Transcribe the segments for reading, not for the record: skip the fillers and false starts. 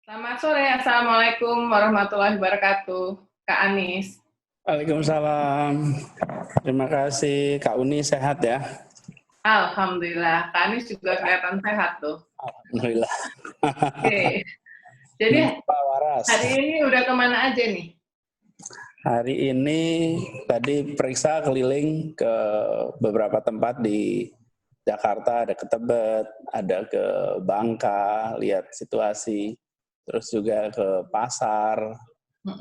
Selamat sore, Assalamualaikum warahmatullahi wabarakatuh, Kak Anies. Waalaikumsalam. Terima kasih, Kak Uni sehat ya? Alhamdulillah, Kak Anies juga kelihatan sehat tuh. Alhamdulillah. Oke, jadi Pak Waras. hari ini udah kemana aja nih? Hari ini tadi periksa keliling ke beberapa tempat di Jakarta, ada ke Tebet, ada ke Bangka, lihat situasi, terus juga ke pasar,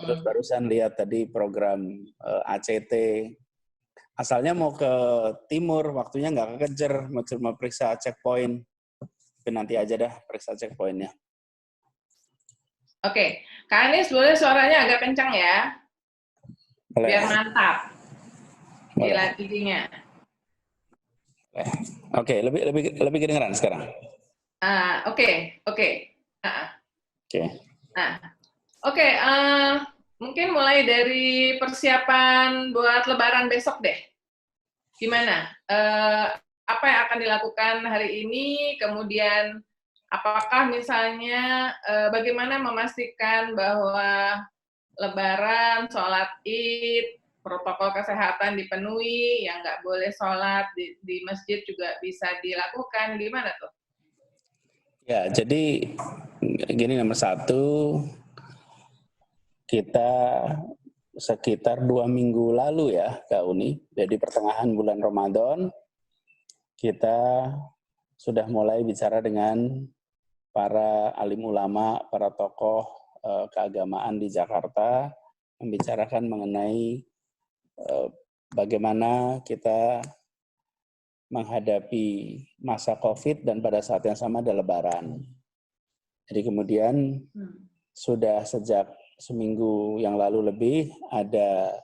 terus barusan lihat tadi program ACT. Asalnya mau ke timur, waktunya nggak kekejar, mau cuma periksa checkpoint. Tapi nanti aja dah periksa checkpointnya. Oke, Kak Anies boleh suaranya agak kencang ya, Boleh. biar mantap Boleh. giginya. Oke, lebih kedengeran sekarang. Oke. Oke. Oke, mungkin mulai dari persiapan buat Lebaran besok deh. Gimana? Apa yang akan dilakukan hari ini? Kemudian, apakah misalnya bagaimana memastikan bahwa Lebaran, sholat Id, protokol kesehatan dipenuhi, yang nggak boleh sholat di masjid juga bisa dilakukan, gimana tuh? Ya, jadi gini, nomor satu, kita sekitar 2 minggu lalu ya, Kak Uni, jadi pertengahan bulan Ramadan, kita sudah mulai bicara dengan para alim ulama, para tokoh keagamaan di Jakarta, membicarakan mengenai bagaimana kita menghadapi masa COVID dan pada saat yang sama ada Lebaran. Jadi kemudian sudah sejak seminggu yang lalu lebih ada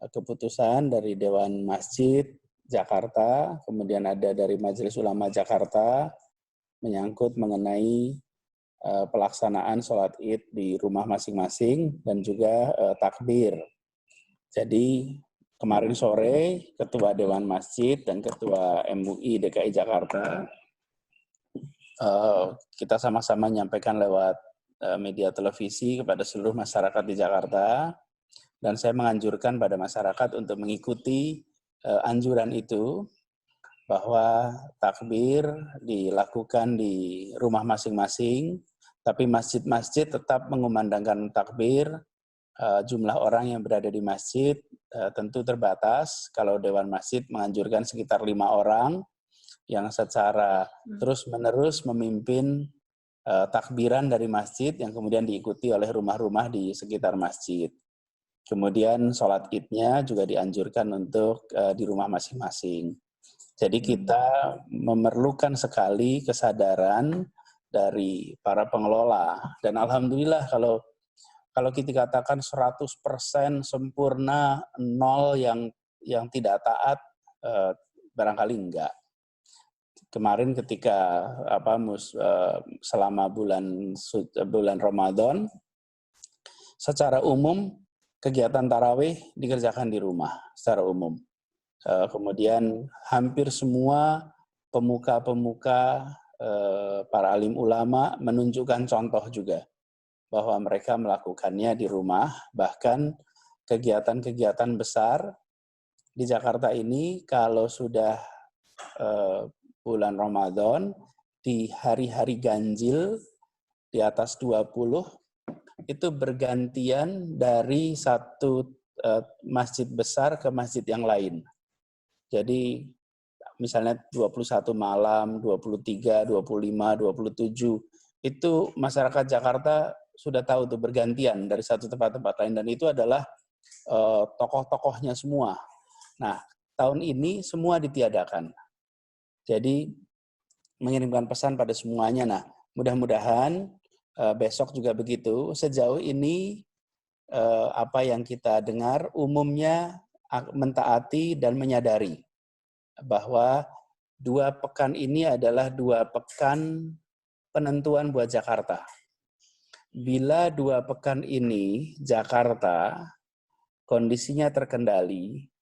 keputusan dari Dewan Masjid Jakarta, kemudian ada dari Majelis Ulama Jakarta menyangkut mengenai pelaksanaan sholat Id di rumah masing-masing dan juga takbir. Jadi kemarin sore Ketua Dewan Masjid dan Ketua MUI DKI Jakarta kita sama-sama menyampaikan lewat media televisi kepada seluruh masyarakat di Jakarta, dan saya menganjurkan pada masyarakat untuk mengikuti anjuran itu, bahwa takbir dilakukan di rumah masing-masing, tapi masjid-masjid tetap mengumandangkan takbir. Jumlah orang yang berada di masjid tentu terbatas. Kalau Dewan Masjid menganjurkan sekitar 5 orang yang secara terus-menerus memimpin takbiran dari masjid yang kemudian diikuti oleh rumah-rumah di sekitar masjid. Kemudian sholat Id-nya juga dianjurkan untuk di rumah masing-masing. Jadi kita memerlukan sekali kesadaran dari para pengelola. Dan alhamdulillah kalau kita katakan 100% sempurna, nol yang tidak taat, barangkali enggak. Kemarin ketika selama bulan Ramadan, secara umum kegiatan tarawih dikerjakan di rumah secara umum. Kemudian hampir semua pemuka-pemuka, para alim ulama menunjukkan contoh juga bahwa mereka melakukannya di rumah. Bahkan kegiatan-kegiatan besar di Jakarta ini kalau sudah bulan Ramadan, di hari-hari ganjil di atas 20, itu bergantian dari satu masjid besar ke masjid yang lain. Jadi misalnya 21 malam, 23, 25, 27, itu masyarakat Jakarta sudah tahu tuh bergantian dari satu tempat-tempat lain, dan itu adalah tokoh-tokohnya semua. Nah, tahun ini semua ditiadakan. Jadi mengirimkan pesan pada semuanya. Nah, mudah-mudahan besok juga begitu. Sejauh ini apa yang kita dengar umumnya mentaati dan menyadari bahwa 2 pekan ini adalah 2 pekan penentuan buat Jakarta. Bila 2 pekan ini Jakarta kondisinya terkendali,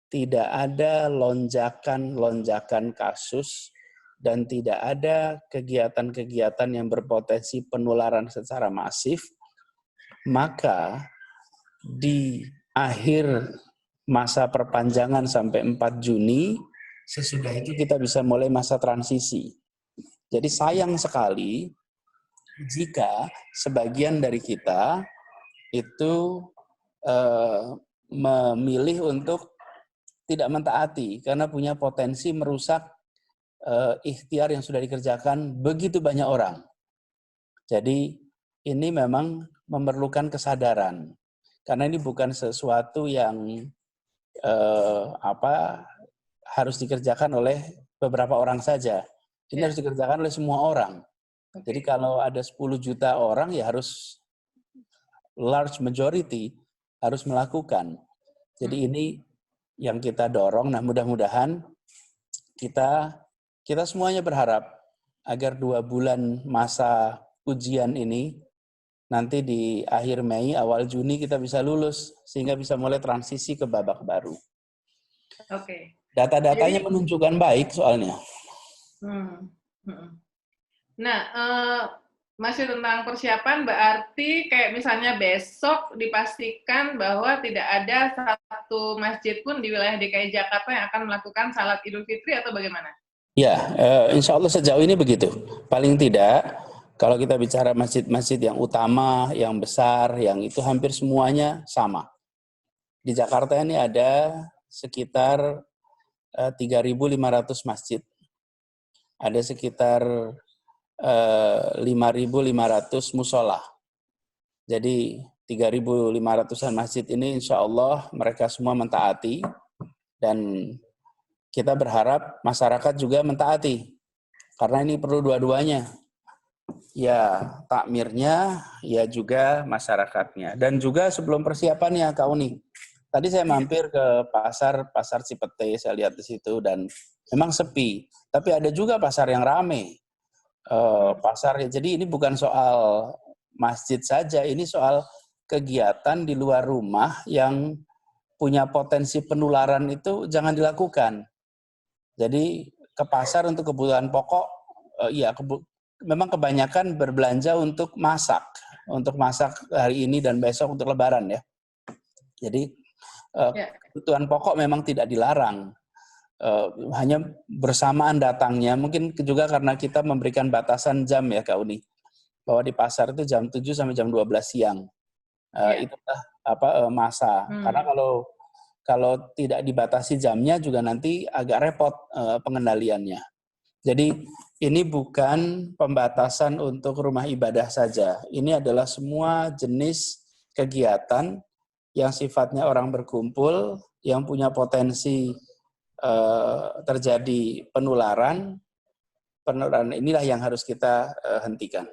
tidak ada lonjakan kasus dan tidak ada kegiatan-kegiatan yang berpotensi penularan secara masif, maka di akhir masa perpanjangan sampai 4 Juni, sesudah itu kita bisa mulai masa transisi. Jadi sayang sekali jika sebagian dari kita itu memilih untuk tidak mentaati karena punya potensi merusak ikhtiar yang sudah dikerjakan begitu banyak orang. Jadi ini memang memerlukan kesadaran karena ini bukan sesuatu yang harus dikerjakan oleh beberapa orang saja. Ini harus dikerjakan oleh semua orang. Jadi kalau ada 10 juta orang ya harus large majority harus melakukan. Jadi ini yang kita dorong. Nah, mudah-mudahan kita semuanya berharap agar 2 bulan masa ujian ini nanti di akhir Mei, awal Juni kita bisa lulus sehingga bisa mulai transisi ke babak baru. Oke. Data-datanya menunjukkan baik soalnya. Nah, masih tentang persiapan, berarti kayak misalnya besok dipastikan bahwa tidak ada satu masjid pun di wilayah DKI Jakarta yang akan melakukan salat Idul Fitri atau bagaimana? Ya, insya Allah sejauh ini begitu. Paling tidak, kalau kita bicara masjid-masjid yang utama, yang besar, yang itu hampir semuanya sama. Di Jakarta ini ada sekitar 3.500 masjid. Ada sekitar 5.500 musola. Jadi 3.500-an masjid ini insya Allah mereka semua mentaati dan kita berharap masyarakat juga mentaati karena ini perlu dua-duanya. Ya takmirnya, ya juga masyarakatnya. Dan juga sebelum persiapannya Kak Uni. Tadi saya mampir ke pasar Cipete, saya lihat di situ dan memang sepi. Tapi ada juga pasar yang ramai. Jadi ini bukan soal masjid saja, ini soal kegiatan di luar rumah yang punya potensi penularan itu jangan dilakukan. Jadi ke pasar untuk kebutuhan pokok, memang kebanyakan berbelanja untuk masak hari ini dan besok untuk Lebaran ya. Jadi kebutuhan pokok memang tidak dilarang. Hanya bersamaan datangnya, mungkin juga karena kita memberikan batasan jam ya Kak Uni, bahwa di pasar itu jam 7 sampai jam 12 siang. Itulah masa. Karena kalau tidak dibatasi jamnya juga nanti agak repot pengendaliannya. Jadi ini bukan pembatasan untuk rumah ibadah saja. Ini adalah semua jenis kegiatan yang sifatnya orang berkumpul, yang punya potensi terjadi penularan inilah yang harus kita hentikan.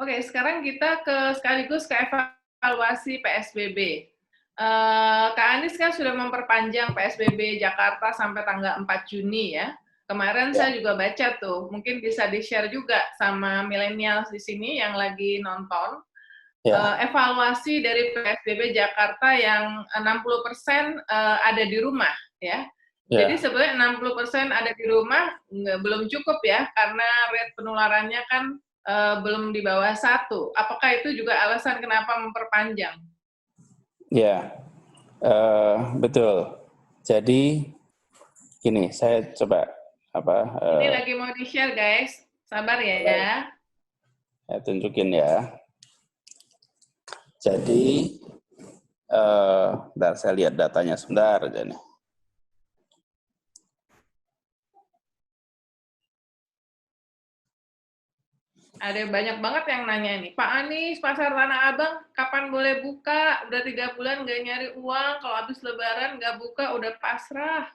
Oke, sekarang kita sekaligus ke evaluasi PSBB. Kak Anies kan sudah memperpanjang PSBB Jakarta sampai tanggal 4 Juni ya. Kemarin saya juga baca tuh, mungkin bisa di-share juga sama milenial di sini yang lagi nonton. Evaluasi dari PSBB Jakarta yang 60% ada di rumah ya. Jadi sebenarnya 60% ada di rumah belum cukup ya karena rate penularannya kan belum di bawah 1. Apakah itu juga alasan kenapa memperpanjang? Ya, betul. Jadi gini, saya coba ini lagi mau di-share guys. Sabar ya. Saya tunjukin ya. Jadi, bentar saya lihat datanya sebentar aja nih. Ada banyak banget yang nanya nih, Pak Anies, Pasar Tanah Abang kapan boleh buka? Udah 3 bulan nggak nyari uang, kalau habis Lebaran nggak buka, udah pasrah.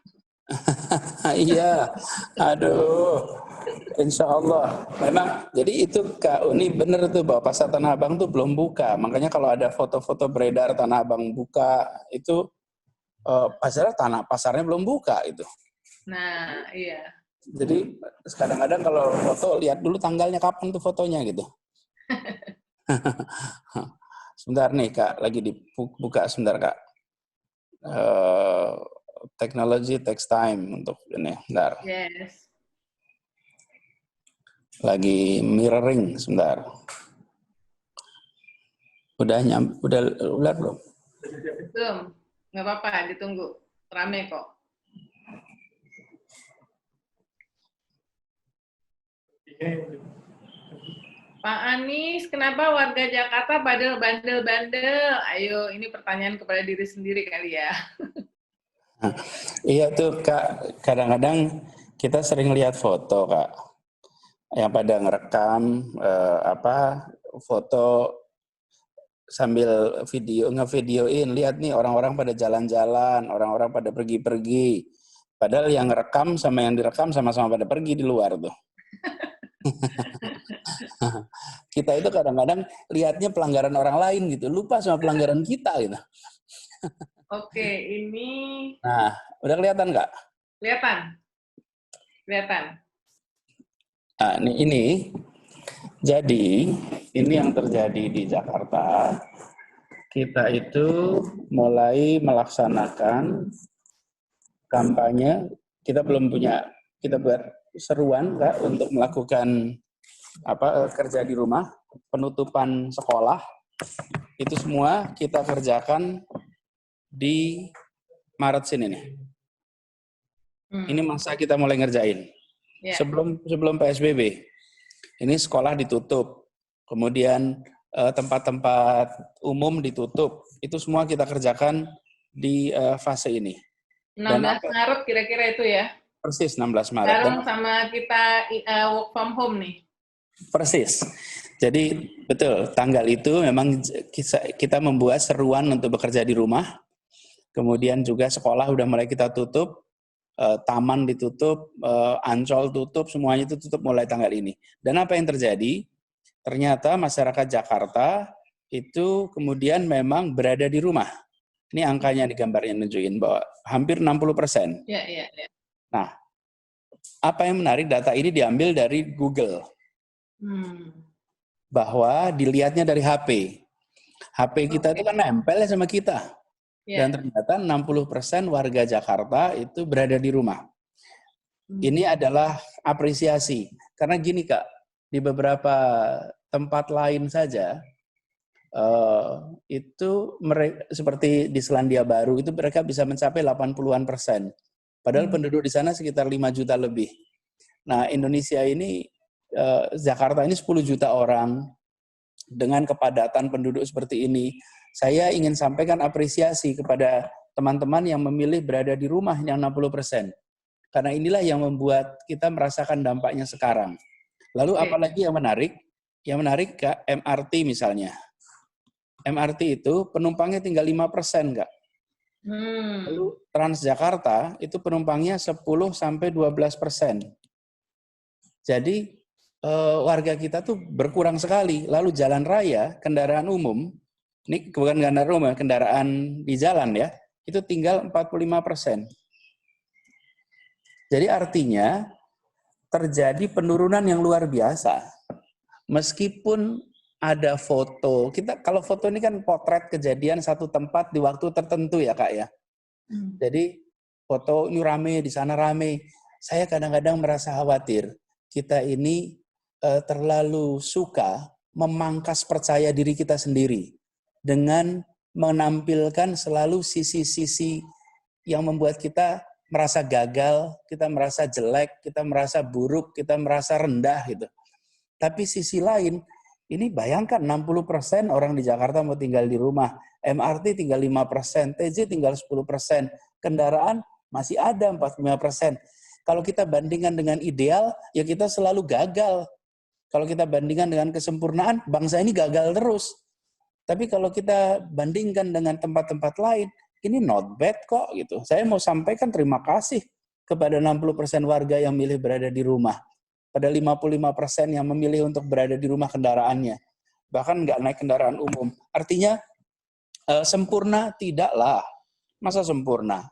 Iya, aduh, insya Allah. Memang, jadi itu Kak Uni bener tuh bahwa Pasar Tanah Abang tuh belum buka. Makanya kalau ada foto-foto beredar Tanah Abang buka, itu pasarnya belum buka itu. Nah, iya. Jadi kadang-kadang kalau foto lihat dulu tanggalnya kapan tuh fotonya gitu. Sebentar nih Kak, lagi dibuka sebentar Kak. technology takes time untuk ini. Bentar. Yes. Lagi mirroring sebentar. Udah belum? Belum. Nggak apa-apa, ditunggu. Rame kok. Pak Anies, kenapa warga Jakarta bandel-bandel? Ayo, ini pertanyaan kepada diri sendiri kali ya. Iya tuh Kak, kadang-kadang kita sering lihat foto Kak, yang pada ngerekam foto sambil ngevideoin, lihat nih orang-orang pada jalan-jalan, orang-orang pada pergi-pergi. Padahal yang ngerekam sama yang direkam sama-sama pada pergi di luar tuh. Kita itu kadang-kadang lihatnya pelanggaran orang lain gitu, lupa sama pelanggaran kita gitu. Oke, ini... Nah, udah kelihatan nggak? Kelihatan. Nah, ini. Jadi, ini yang terjadi di Jakarta. Kita itu mulai melaksanakan kampanye. Kita belum punya, kita buat seruan Kak, untuk melakukan kerja di rumah, penutupan sekolah. Itu semua kita kerjakan di Maret sini nih. Ini masa kita mulai ngerjain. Yeah. Sebelum PSBB. Ini sekolah ditutup. Kemudian tempat-tempat umum ditutup. Itu semua kita kerjakan di fase ini. 16 Maret kira-kira itu ya? Persis 16 Maret. Bareng sama kita work from home nih. Persis. Jadi betul, tanggal itu memang kita membuat seruan untuk bekerja di rumah. Kemudian juga sekolah udah mulai kita tutup, taman ditutup, Ancol tutup, semuanya itu tutup mulai tanggal ini. Dan apa yang terjadi? Ternyata masyarakat Jakarta itu kemudian memang berada di rumah. Ini angkanya di gambarnya nunjukin bahwa hampir 60%. Iya. Nah, apa yang menarik, data ini diambil dari Google. Bahwa dilihatnya dari HP. HP kita itu kan nempel sama kita. Dan ternyata 60% warga Jakarta itu berada di rumah. Ini adalah apresiasi. Karena gini Kak, di beberapa tempat lain saja, itu mereka, seperti di Selandia Baru, itu mereka bisa mencapai 80-an%. Padahal penduduk di sana sekitar 5 juta lebih. Nah, Indonesia ini, Jakarta ini 10 juta orang, dengan kepadatan penduduk seperti ini, saya ingin sampaikan apresiasi kepada teman-teman yang memilih berada di rumah yang 60%. Karena inilah yang membuat kita merasakan dampaknya sekarang. Lalu apalagi yang menarik? Yang menarik Kak, MRT misalnya. MRT itu penumpangnya tinggal 5% Kak. Lalu Transjakarta itu penumpangnya 10-12%. Jadi warga kita tuh berkurang sekali. Lalu jalan raya, kendaraan umum, ini bukan kendaraan umum, kendaraan di jalan ya, itu tinggal 45%. Jadi artinya terjadi penurunan yang luar biasa. Meskipun ada foto, kalau foto ini kan potret kejadian satu tempat di waktu tertentu ya Kak ya. Jadi foto ini rame, di sana rame. Saya kadang-kadang merasa khawatir. Kita ini terlalu suka memangkas percaya diri kita sendiri dengan menampilkan selalu sisi-sisi yang membuat kita merasa gagal, kita merasa jelek, kita merasa buruk, kita merasa rendah gitu. Tapi sisi lain, ini bayangkan 60% orang di Jakarta mau tinggal di rumah, MRT tinggal 5%, TJ tinggal 10%, kendaraan masih ada 45%. Kalau kita bandingkan dengan ideal, ya kita selalu gagal. Kalau kita bandingkan dengan kesempurnaan, bangsa ini gagal terus. Tapi kalau kita bandingkan dengan tempat-tempat lain, ini not bad kok gitu. Saya mau sampaikan terima kasih kepada 60% warga yang milih berada di rumah. Pada 55% yang memilih untuk berada di rumah kendaraannya. Bahkan nggak naik kendaraan umum. Artinya sempurna tidaklah. Masa sempurna?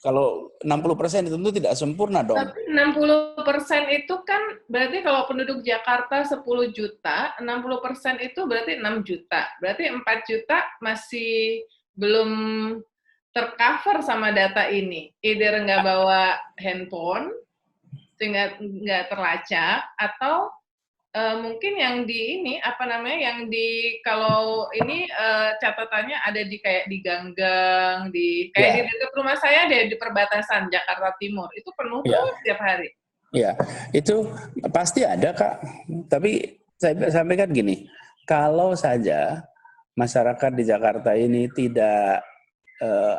Kalau 60% itu tentu tidak sempurna dong. Tapi 60% itu kan berarti kalau penduduk Jakarta 10 juta, 60% itu berarti 6 juta. Berarti 4 juta masih belum tercover sama data ini? Either nggak bawa handphone, sehingga nggak terlacak, atau mungkin yang di ini, yang di, kalau ini catatannya ada di kayak di gang-gang, kayak di dekat rumah saya deh, di perbatasan Jakarta Timur, itu penuh terus tiap hari. Ya, itu pasti ada, Kak. Tapi saya sampaikan gini, kalau saja masyarakat di Jakarta ini tidak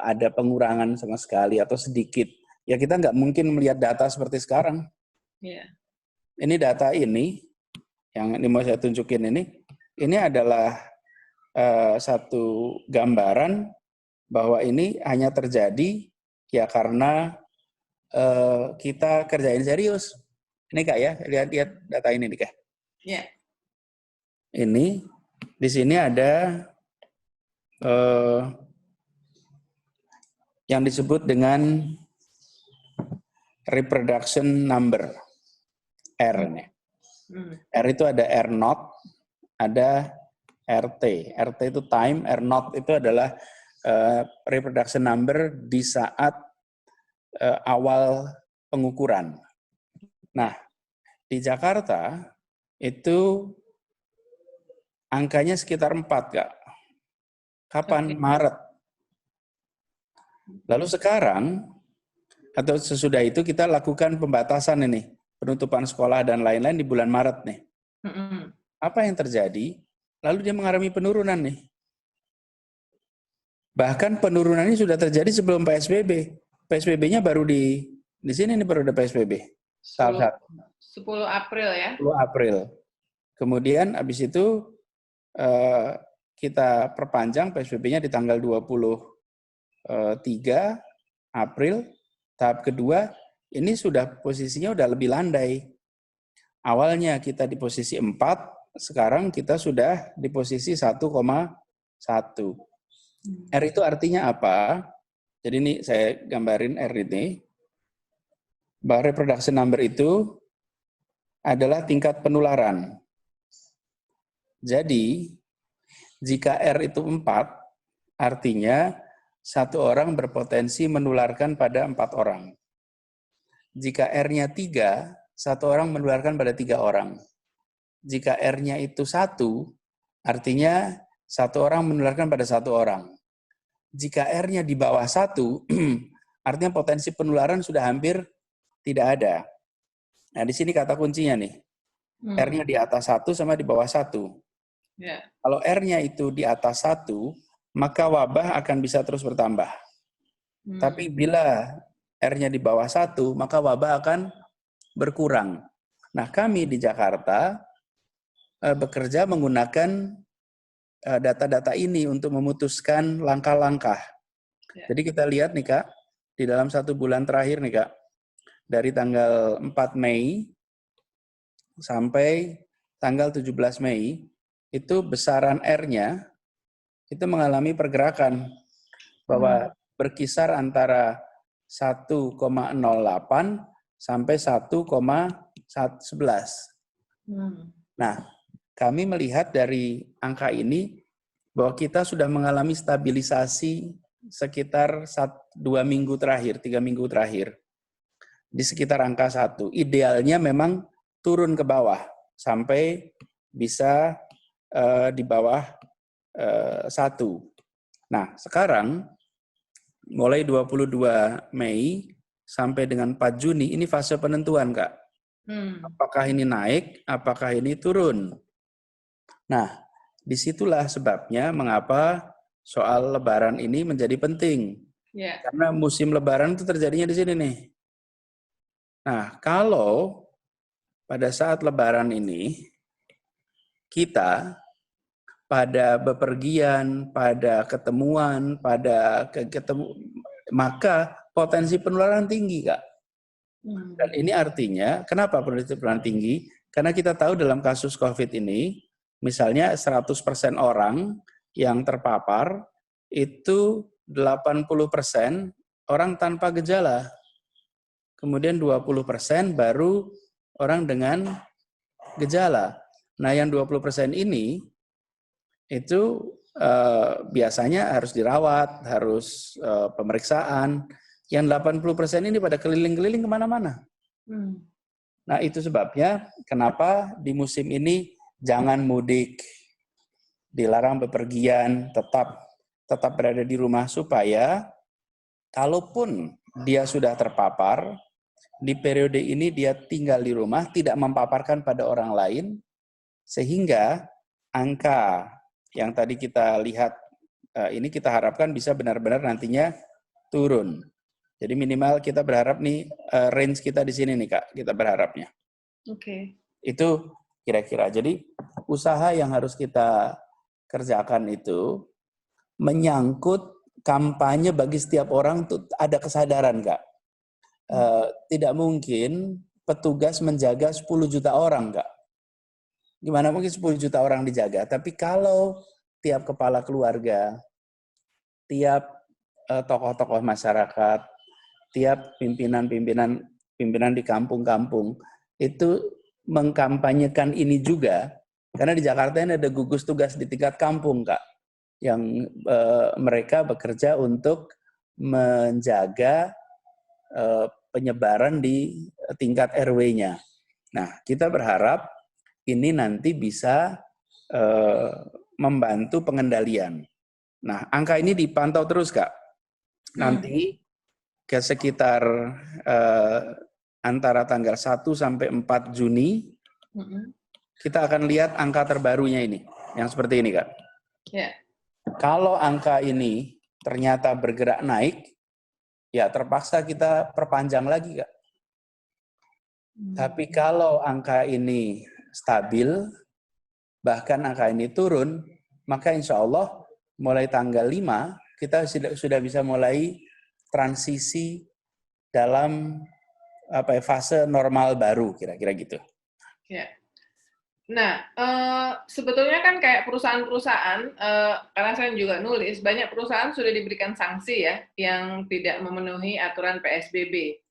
ada pengurangan sama sekali atau sedikit, ya kita nggak mungkin melihat data seperti sekarang. Ini data ini, yang ini mau saya tunjukin ini adalah satu gambaran bahwa ini hanya terjadi ya karena kita kerjain serius. Ini Kak ya, lihat data ini nih Kak. Iya. Ini di sini ada yang disebut dengan reproduction number, R nih. R itu ada R naught, ada RT. RT itu time, R naught itu adalah reproduction number di saat awal pengukuran. Nah, di Jakarta itu angkanya sekitar 4, Kak. Kapan? Maret. Lalu sekarang, atau sesudah itu kita lakukan pembatasan ini, penutupan sekolah dan lain-lain di bulan Maret nih. Apa yang terjadi? Lalu dia mengalami penurunan nih. Bahkan penurunannya sudah terjadi sebelum PSBB. PSBB-nya baru di sini nih baru ada PSBB. 10 April ya? 10 April. Kemudian habis itu kita perpanjang PSBB-nya di tanggal 23 April. Tahap kedua, ini sudah posisinya udah lebih landai. Awalnya kita di posisi 4, sekarang kita sudah di posisi 1,1. R itu artinya apa? Jadi ini saya gambarin R ini. Bahwa reproduction number itu adalah tingkat penularan. Jadi, jika R itu 4, artinya satu orang berpotensi menularkan pada 4 orang. Jika R-nya 3, satu orang menularkan pada 3 orang. Jika R-nya itu 1, artinya satu orang menularkan pada 1 orang. Jika R-nya di bawah 1, artinya potensi penularan sudah hampir tidak ada. Nah, di sini kata kuncinya nih. R-nya di atas 1 sama di bawah 1. Kalau R-nya itu di atas 1, maka wabah akan bisa terus bertambah. Tapi bila R-nya di bawah 1, maka wabah akan berkurang. Nah, kami di Jakarta bekerja menggunakan data-data ini untuk memutuskan langkah-langkah. Jadi kita lihat nih Kak, di dalam 1 bulan terakhir nih Kak, dari tanggal 4 Mei sampai tanggal 17 Mei, itu besaran R-nya itu mengalami pergerakan bahwa berkisar antara 1,08 sampai 1,11. Nah, kami melihat dari angka ini bahwa kita sudah mengalami stabilisasi sekitar 2 minggu terakhir, 3 minggu terakhir. Di sekitar angka 1. Idealnya memang turun ke bawah sampai bisa di bawah 1. Nah, sekarang mulai 22 Mei sampai dengan 4 Juni ini fase penentuan, Kak. Apakah ini naik, apakah ini turun. Nah, disitulah sebabnya mengapa soal Lebaran ini menjadi penting. Karena musim Lebaran itu terjadinya di sini nih. Nah, kalau pada saat Lebaran ini kita pada bepergian, pada ketemuan, maka potensi penularan tinggi, Kak. Dan ini artinya, kenapa potensi penularan tinggi? Karena kita tahu dalam kasus COVID ini, misalnya 100% orang yang terpapar, itu 80% orang tanpa gejala. Kemudian 20% baru orang dengan gejala. Nah, yang 20% ini itu biasanya harus dirawat, harus pemeriksaan. Yang 80% ini pada keliling-keliling kemana-mana. Nah, itu sebabnya kenapa di musim ini jangan mudik, dilarang bepergian, tetap berada di rumah supaya kalaupun dia sudah terpapar, di periode ini dia tinggal di rumah, tidak mempaparkan pada orang lain, sehingga angka yang tadi kita lihat ini kita harapkan bisa benar-benar nantinya turun. Jadi minimal kita berharap nih range kita di sini nih Kak, kita berharapnya. Oke. Itu kira-kira. Jadi usaha yang harus kita kerjakan itu menyangkut kampanye bagi setiap orang tuh ada kesadaran Kak. Tidak mungkin petugas menjaga 10 juta orang Kak. Gimana mungkin 10 juta orang dijaga? Tapi kalau tiap kepala keluarga, tiap tokoh-tokoh masyarakat, tiap pimpinan di kampung-kampung itu mengkampanyekan ini juga, karena di Jakarta ini ada gugus tugas di tingkat kampung Kak, yang mereka bekerja untuk menjaga penyebaran di tingkat RW-nya. Nah, kita berharap ini nanti bisa membantu pengendalian. Nah, angka ini dipantau terus Kak. Nanti ke sekitar antara tanggal 1 sampai 4 Juni, kita akan lihat angka terbarunya ini, yang seperti ini Kak. Yeah. Kalau angka ini ternyata bergerak naik, ya terpaksa kita perpanjang lagi Kak. Tapi kalau angka ini stabil, bahkan angka ini turun, maka insya Allah mulai tanggal 5, kita sudah bisa mulai transisi dalam fase normal baru, kira-kira gitu. Ya. Nah, sebetulnya kan kayak perusahaan-perusahaan, karena saya juga nulis, banyak perusahaan sudah diberikan sanksi ya, yang tidak memenuhi aturan PSBB.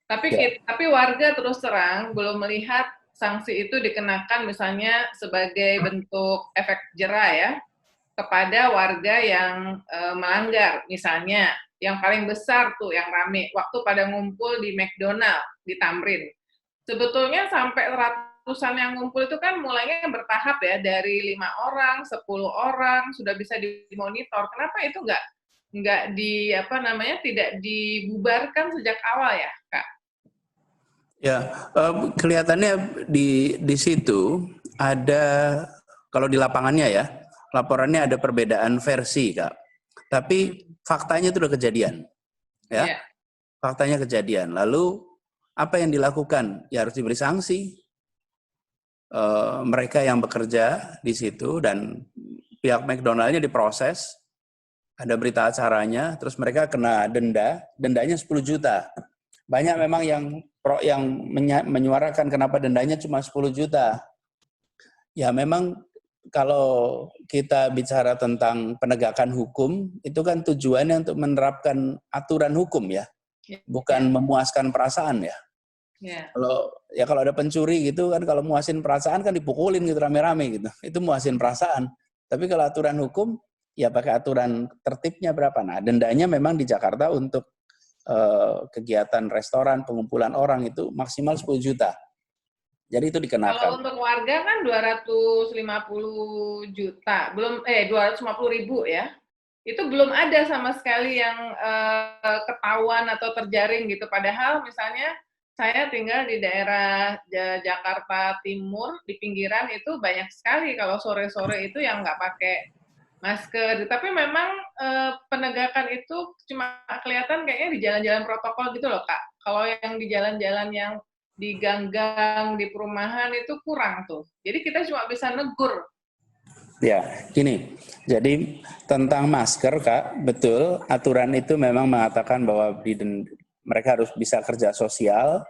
Tapi warga terus terang belum melihat sanksi itu dikenakan misalnya sebagai bentuk efek jera ya, kepada warga yang melanggar. Misalnya, yang paling besar tuh yang rame, waktu pada ngumpul di McDonald, di Tamrin. Sebetulnya sampai ratusan yang ngumpul itu kan mulainya bertahap ya, dari 5 orang, 10 orang, sudah bisa dimonitor. Kenapa itu nggak tidak dibubarkan sejak awal ya, Kak? Ya, kelihatannya di situ ada, kalau di lapangannya ya, laporannya ada perbedaan versi, Kak. Tapi faktanya itu udah kejadian. Ya. Yeah. Faktanya kejadian. Lalu apa yang dilakukan? Ya harus diberi sanksi. Mereka yang bekerja di situ dan pihak McDonald-nya diproses. Ada berita acaranya, terus mereka kena dendanya 10 juta. Banyak memang yang menyuarakan kenapa dendanya cuma 10 juta. Ya memang kalau kita bicara tentang penegakan hukum, itu kan tujuannya untuk menerapkan aturan hukum ya, bukan memuaskan perasaan ya. Kalau ada pencuri gitu kan, kalau muasin perasaan kan dipukulin gitu rame-rame gitu, itu muasin perasaan. Tapi kalau aturan hukum, ya pakai aturan tertibnya berapa. Nah, dendanya memang di Jakarta untuk kegiatan restoran, pengumpulan orang itu maksimal 10 juta. Jadi itu dikenakan. Kalau untuk warga kan 250 juta, 250.000 ya. Itu belum ada sama sekali yang ketahuan atau terjaring gitu. Padahal misalnya saya tinggal di daerah Jakarta Timur, di pinggiran itu banyak sekali kalau sore-sore itu yang nggak pakai masker. Tapi memang penegakan itu cuma kelihatan kayaknya di jalan-jalan protokol gitu loh, Kak. Kalau yang di jalan-jalan yang di gang-gang, di perumahan itu kurang tuh. Jadi kita cuma bisa negur. Ya, gini. Jadi tentang masker, Kak, betul. Aturan itu memang mengatakan bahwa mereka harus bisa kerja sosial,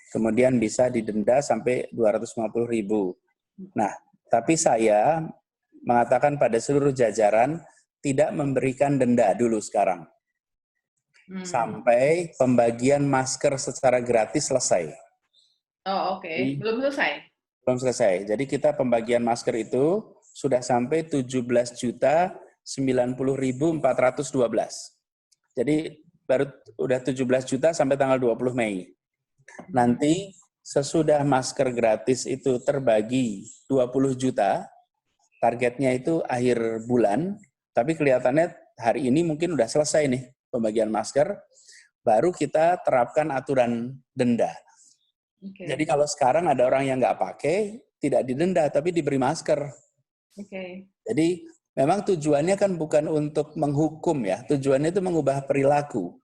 kemudian bisa didenda sampai 250.000. Nah, tapi saya mengatakan pada seluruh jajaran tidak memberikan denda dulu sekarang. Sampai pembagian masker secara gratis selesai. Oh, oke. Belum selesai? Belum selesai. Jadi kita pembagian masker itu sudah sampai 17 juta 90.412. Jadi baru udah 17 juta sampai tanggal 20 Mei. Nanti sesudah masker gratis itu terbagi 20 juta, targetnya itu akhir bulan, tapi kelihatannya hari ini mungkin udah selesai nih pembagian masker, baru kita terapkan aturan denda. Okay. Jadi kalau sekarang ada orang yang nggak pakai, tidak didenda, tapi diberi masker. Okay. Jadi memang tujuannya kan bukan untuk menghukum ya, tujuannya itu mengubah perilaku.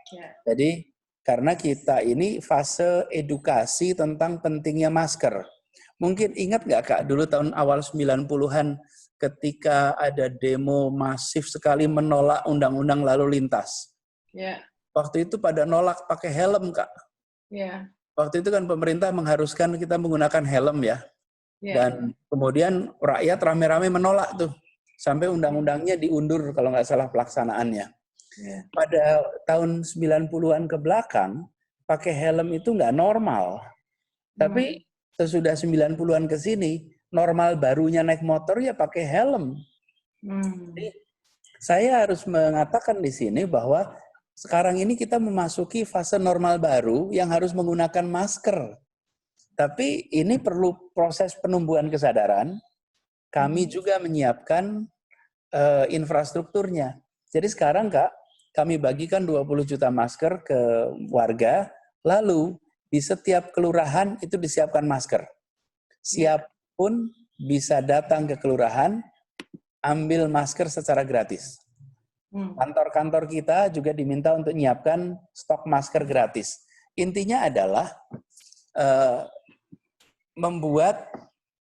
Yeah. Jadi karena kita ini fase edukasi tentang pentingnya masker. Mungkin ingat nggak Kak, dulu tahun awal 90-an ketika ada demo masif sekali menolak undang-undang lalu lintas. Yeah. Waktu itu pada nolak pakai helm Kak. Yeah. Waktu itu kan pemerintah mengharuskan kita menggunakan helm ya. Yeah. Dan kemudian rakyat rame-rame menolak tuh. Sampai undang-undangnya diundur kalau nggak salah pelaksanaannya. Yeah. Pada tahun 90-an ke belakang, pakai helm itu nggak normal. Tapi sesudah 90-an ke sini, normal barunya naik motor ya pakai helm. Jadi, saya harus mengatakan di sini bahwa sekarang ini kita memasuki fase normal baru yang harus menggunakan masker. Tapi ini perlu proses penumbuhan kesadaran. Kami juga menyiapkan infrastrukturnya. Jadi sekarang Kak, kami bagikan 20 juta masker ke warga, lalu di setiap kelurahan itu disiapkan masker. Siapapun bisa datang ke kelurahan, ambil masker secara gratis. Kantor-kantor kita juga diminta untuk menyiapkan stok masker gratis. Intinya adalah membuat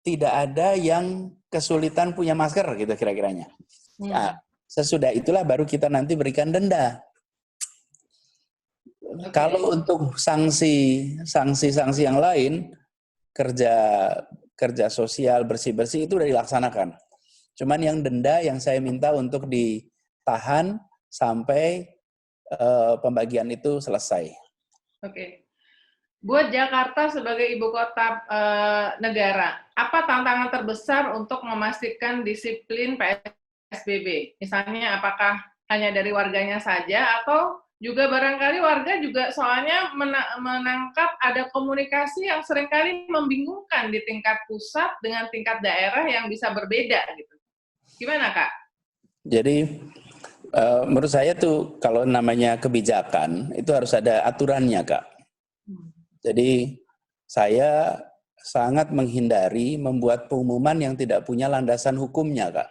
tidak ada yang kesulitan punya masker gitu kira-kiranya. Nah, sesudah itulah baru kita nanti berikan denda. Okay. Kalau untuk sanksi yang lain, kerja sosial bersih-bersih itu udah dilaksanakan. Cuman yang denda yang saya minta untuk ditahan sampai pembagian itu selesai. Oke. Okay. Buat Jakarta sebagai ibu kota negara, apa tantangan terbesar untuk memastikan disiplin PSBB? Misalnya apakah hanya dari warganya saja atau juga barangkali warga juga soalnya menangkap ada komunikasi yang seringkali membingungkan di tingkat pusat dengan tingkat daerah yang bisa berbeda gitu. Gimana Kak? Jadi menurut saya tuh kalau namanya kebijakan itu harus ada aturannya Kak. Jadi saya sangat menghindari membuat pengumuman yang tidak punya landasan hukumnya, Kak.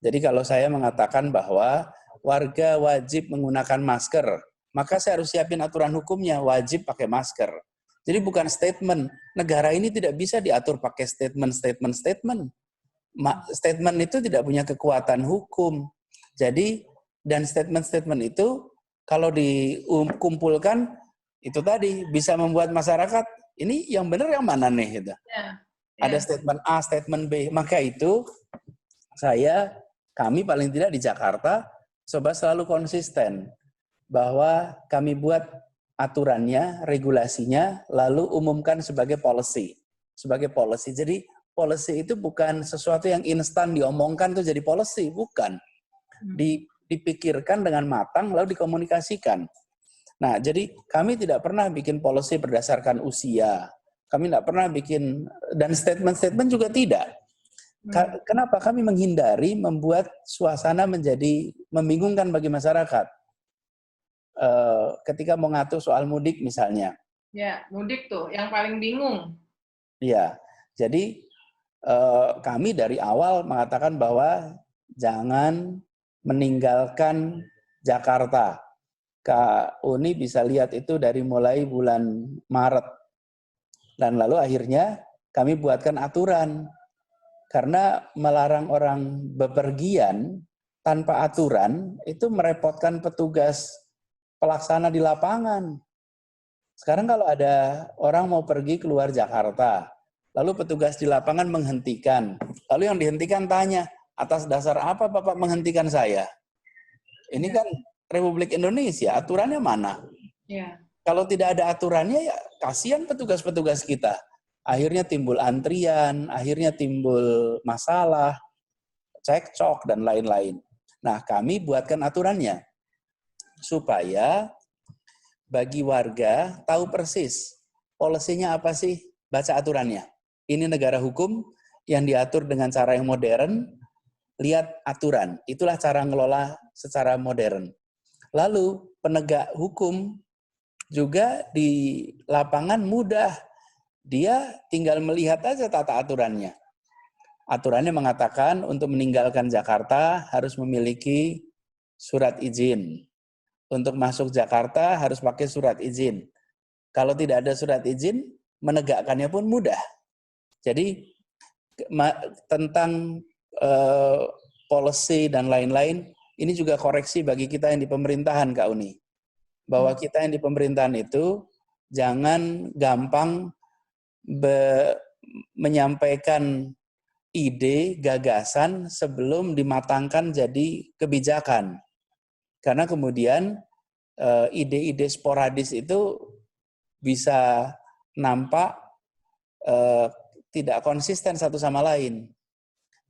Jadi kalau saya mengatakan bahwa warga wajib menggunakan masker, maka saya harus siapin aturan hukumnya, wajib pakai masker. Jadi bukan statement, negara ini tidak bisa diatur pakai statement. Statement itu tidak punya kekuatan hukum. Jadi, dan statement itu kalau dikumpulkan, itu tadi bisa membuat masyarakat ini yang benar yang mana nih gitu. Ada statement A, statement B. Maka itu kami paling tidak di Jakarta coba selalu konsisten bahwa kami buat aturannya, regulasinya, lalu umumkan sebagai policy. Jadi policy itu bukan sesuatu yang instan diomongkan tuh jadi policy, bukan. Dipikirkan dengan matang lalu dikomunikasikan. Nah, jadi kami tidak pernah bikin policy berdasarkan usia. Kami tidak pernah bikin, dan statement-statement juga tidak. Kenapa? Kami menghindari membuat suasana menjadi membingungkan bagi masyarakat. Ketika mau ngatur soal mudik misalnya. Ya, mudik tuh yang paling bingung. Iya, jadi kami dari awal mengatakan bahwa jangan meninggalkan Jakarta. Kak Uni bisa lihat itu dari mulai bulan Maret. Dan lalu akhirnya kami buatkan aturan. Karena melarang orang bepergian tanpa aturan itu merepotkan petugas pelaksana di lapangan. Sekarang kalau ada orang mau pergi keluar Jakarta, lalu petugas di lapangan menghentikan. Lalu yang dihentikan tanya, atas dasar apa Bapak menghentikan saya? Ini kan Republik Indonesia, aturannya mana? Ya. Kalau tidak ada aturannya, ya kasihan petugas-petugas kita. Akhirnya timbul antrian, akhirnya timbul masalah. cekcok dan lain-lain. Nah, kami buatkan aturannya supaya bagi warga tahu persis polisinya apa sih, baca aturannya. Ini negara hukum yang diatur dengan cara yang modern, lihat aturan. Itulah cara ngelola secara modern. Lalu penegak hukum juga di lapangan mudah. Dia tinggal melihat aja tata aturannya. Aturannya mengatakan untuk meninggalkan Jakarta harus memiliki surat izin. Untuk masuk Jakarta harus pakai surat izin. Kalau tidak ada surat izin, menegakkannya pun mudah. Jadi tentang policy dan lain-lain, ini juga koreksi bagi kita yang di pemerintahan, Kak Uni. Bahwa kita yang di pemerintahan itu jangan gampang menyampaikan ide, gagasan sebelum dimatangkan jadi kebijakan. Karena kemudian ide-ide sporadis itu bisa nampak tidak konsisten satu sama lain.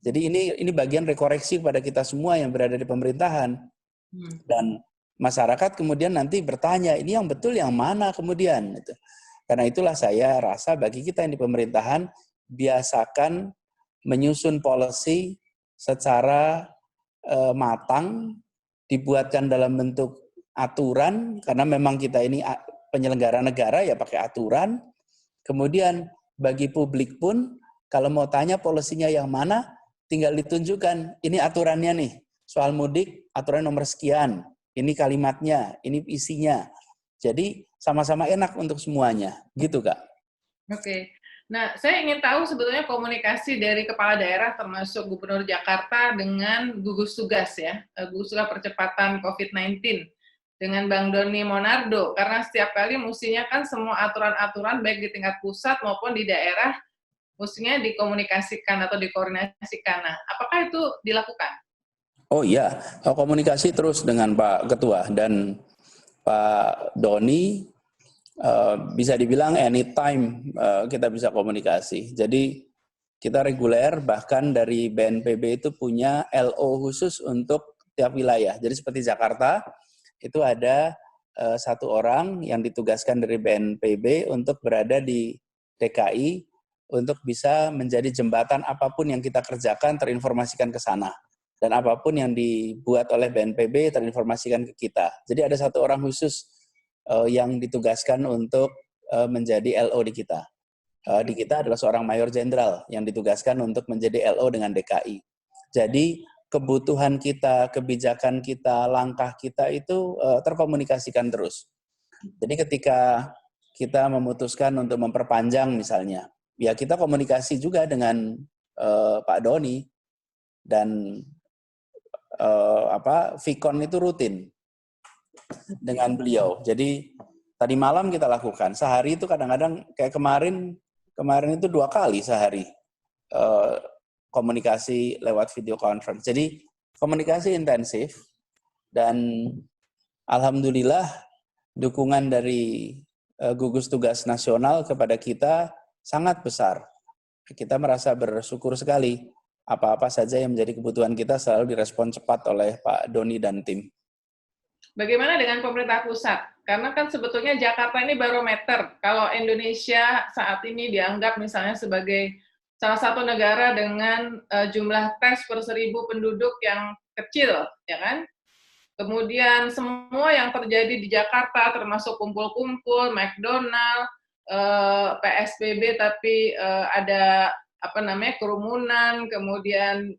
Jadi ini bagian rekoreksi kepada kita semua yang berada di pemerintahan. Dan masyarakat kemudian nanti bertanya, ini yang betul yang mana kemudian? Karena itulah saya rasa bagi kita yang di pemerintahan, biasakan menyusun policy secara matang, dibuatkan dalam bentuk aturan, karena memang kita ini penyelenggara negara ya pakai aturan. Kemudian bagi publik pun, kalau mau tanya polisinya yang mana, tinggal ditunjukkan, ini aturannya nih, soal mudik, aturan nomor sekian, ini kalimatnya, ini isinya. Jadi sama-sama enak untuk semuanya, gitu Kak. Oke. Nah, saya ingin tahu sebetulnya komunikasi dari kepala daerah termasuk Gubernur Jakarta dengan gugus tugas ya, gugus tugas percepatan COVID-19 dengan Bang Doni Monardo, karena setiap kali mestinya kan semua aturan-aturan baik di tingkat pusat maupun di daerah mestinya dikomunikasikan atau dikoordinasikan. Nah, apakah itu dilakukan? Oh iya, komunikasi terus dengan Pak Ketua dan Pak Doni. Bisa dibilang anytime kita bisa komunikasi. Jadi kita reguler, bahkan dari BNPB itu punya LO khusus untuk tiap wilayah. Jadi seperti Jakarta, itu ada satu orang yang ditugaskan dari BNPB untuk berada di DKI untuk bisa menjadi jembatan apapun yang kita kerjakan terinformasikan ke sana. Dan apapun yang dibuat oleh BNPB terinformasikan ke kita. Jadi ada satu orang khusus yang ditugaskan untuk menjadi LO di kita. Di kita adalah seorang mayor jenderal yang ditugaskan untuk menjadi LO dengan DKI. Jadi kebutuhan kita, kebijakan kita, langkah kita itu terkomunikasikan terus. Jadi ketika kita memutuskan untuk memperpanjang misalnya, ya kita komunikasi juga dengan Pak Doni dan Vicon itu rutin dengan beliau. Jadi tadi malam kita lakukan. Sehari itu kadang-kadang kayak kemarin itu 2 kali sehari komunikasi lewat video conference. Jadi komunikasi intensif dan alhamdulillah dukungan dari gugus tugas nasional kepada kita sangat besar. Kita merasa bersyukur sekali. Apa-apa saja yang menjadi kebutuhan kita selalu direspon cepat oleh Pak Doni dan tim. Bagaimana dengan pemerintah pusat? Karena kan sebetulnya Jakarta ini barometer. Kalau Indonesia saat ini dianggap misalnya sebagai salah satu negara dengan jumlah tes per 1.000 penduduk yang kecil, ya kan? Kemudian semua yang terjadi di Jakarta, termasuk kumpul-kumpul, McDonald, PSBB, tapi ada kerumunan, kemudian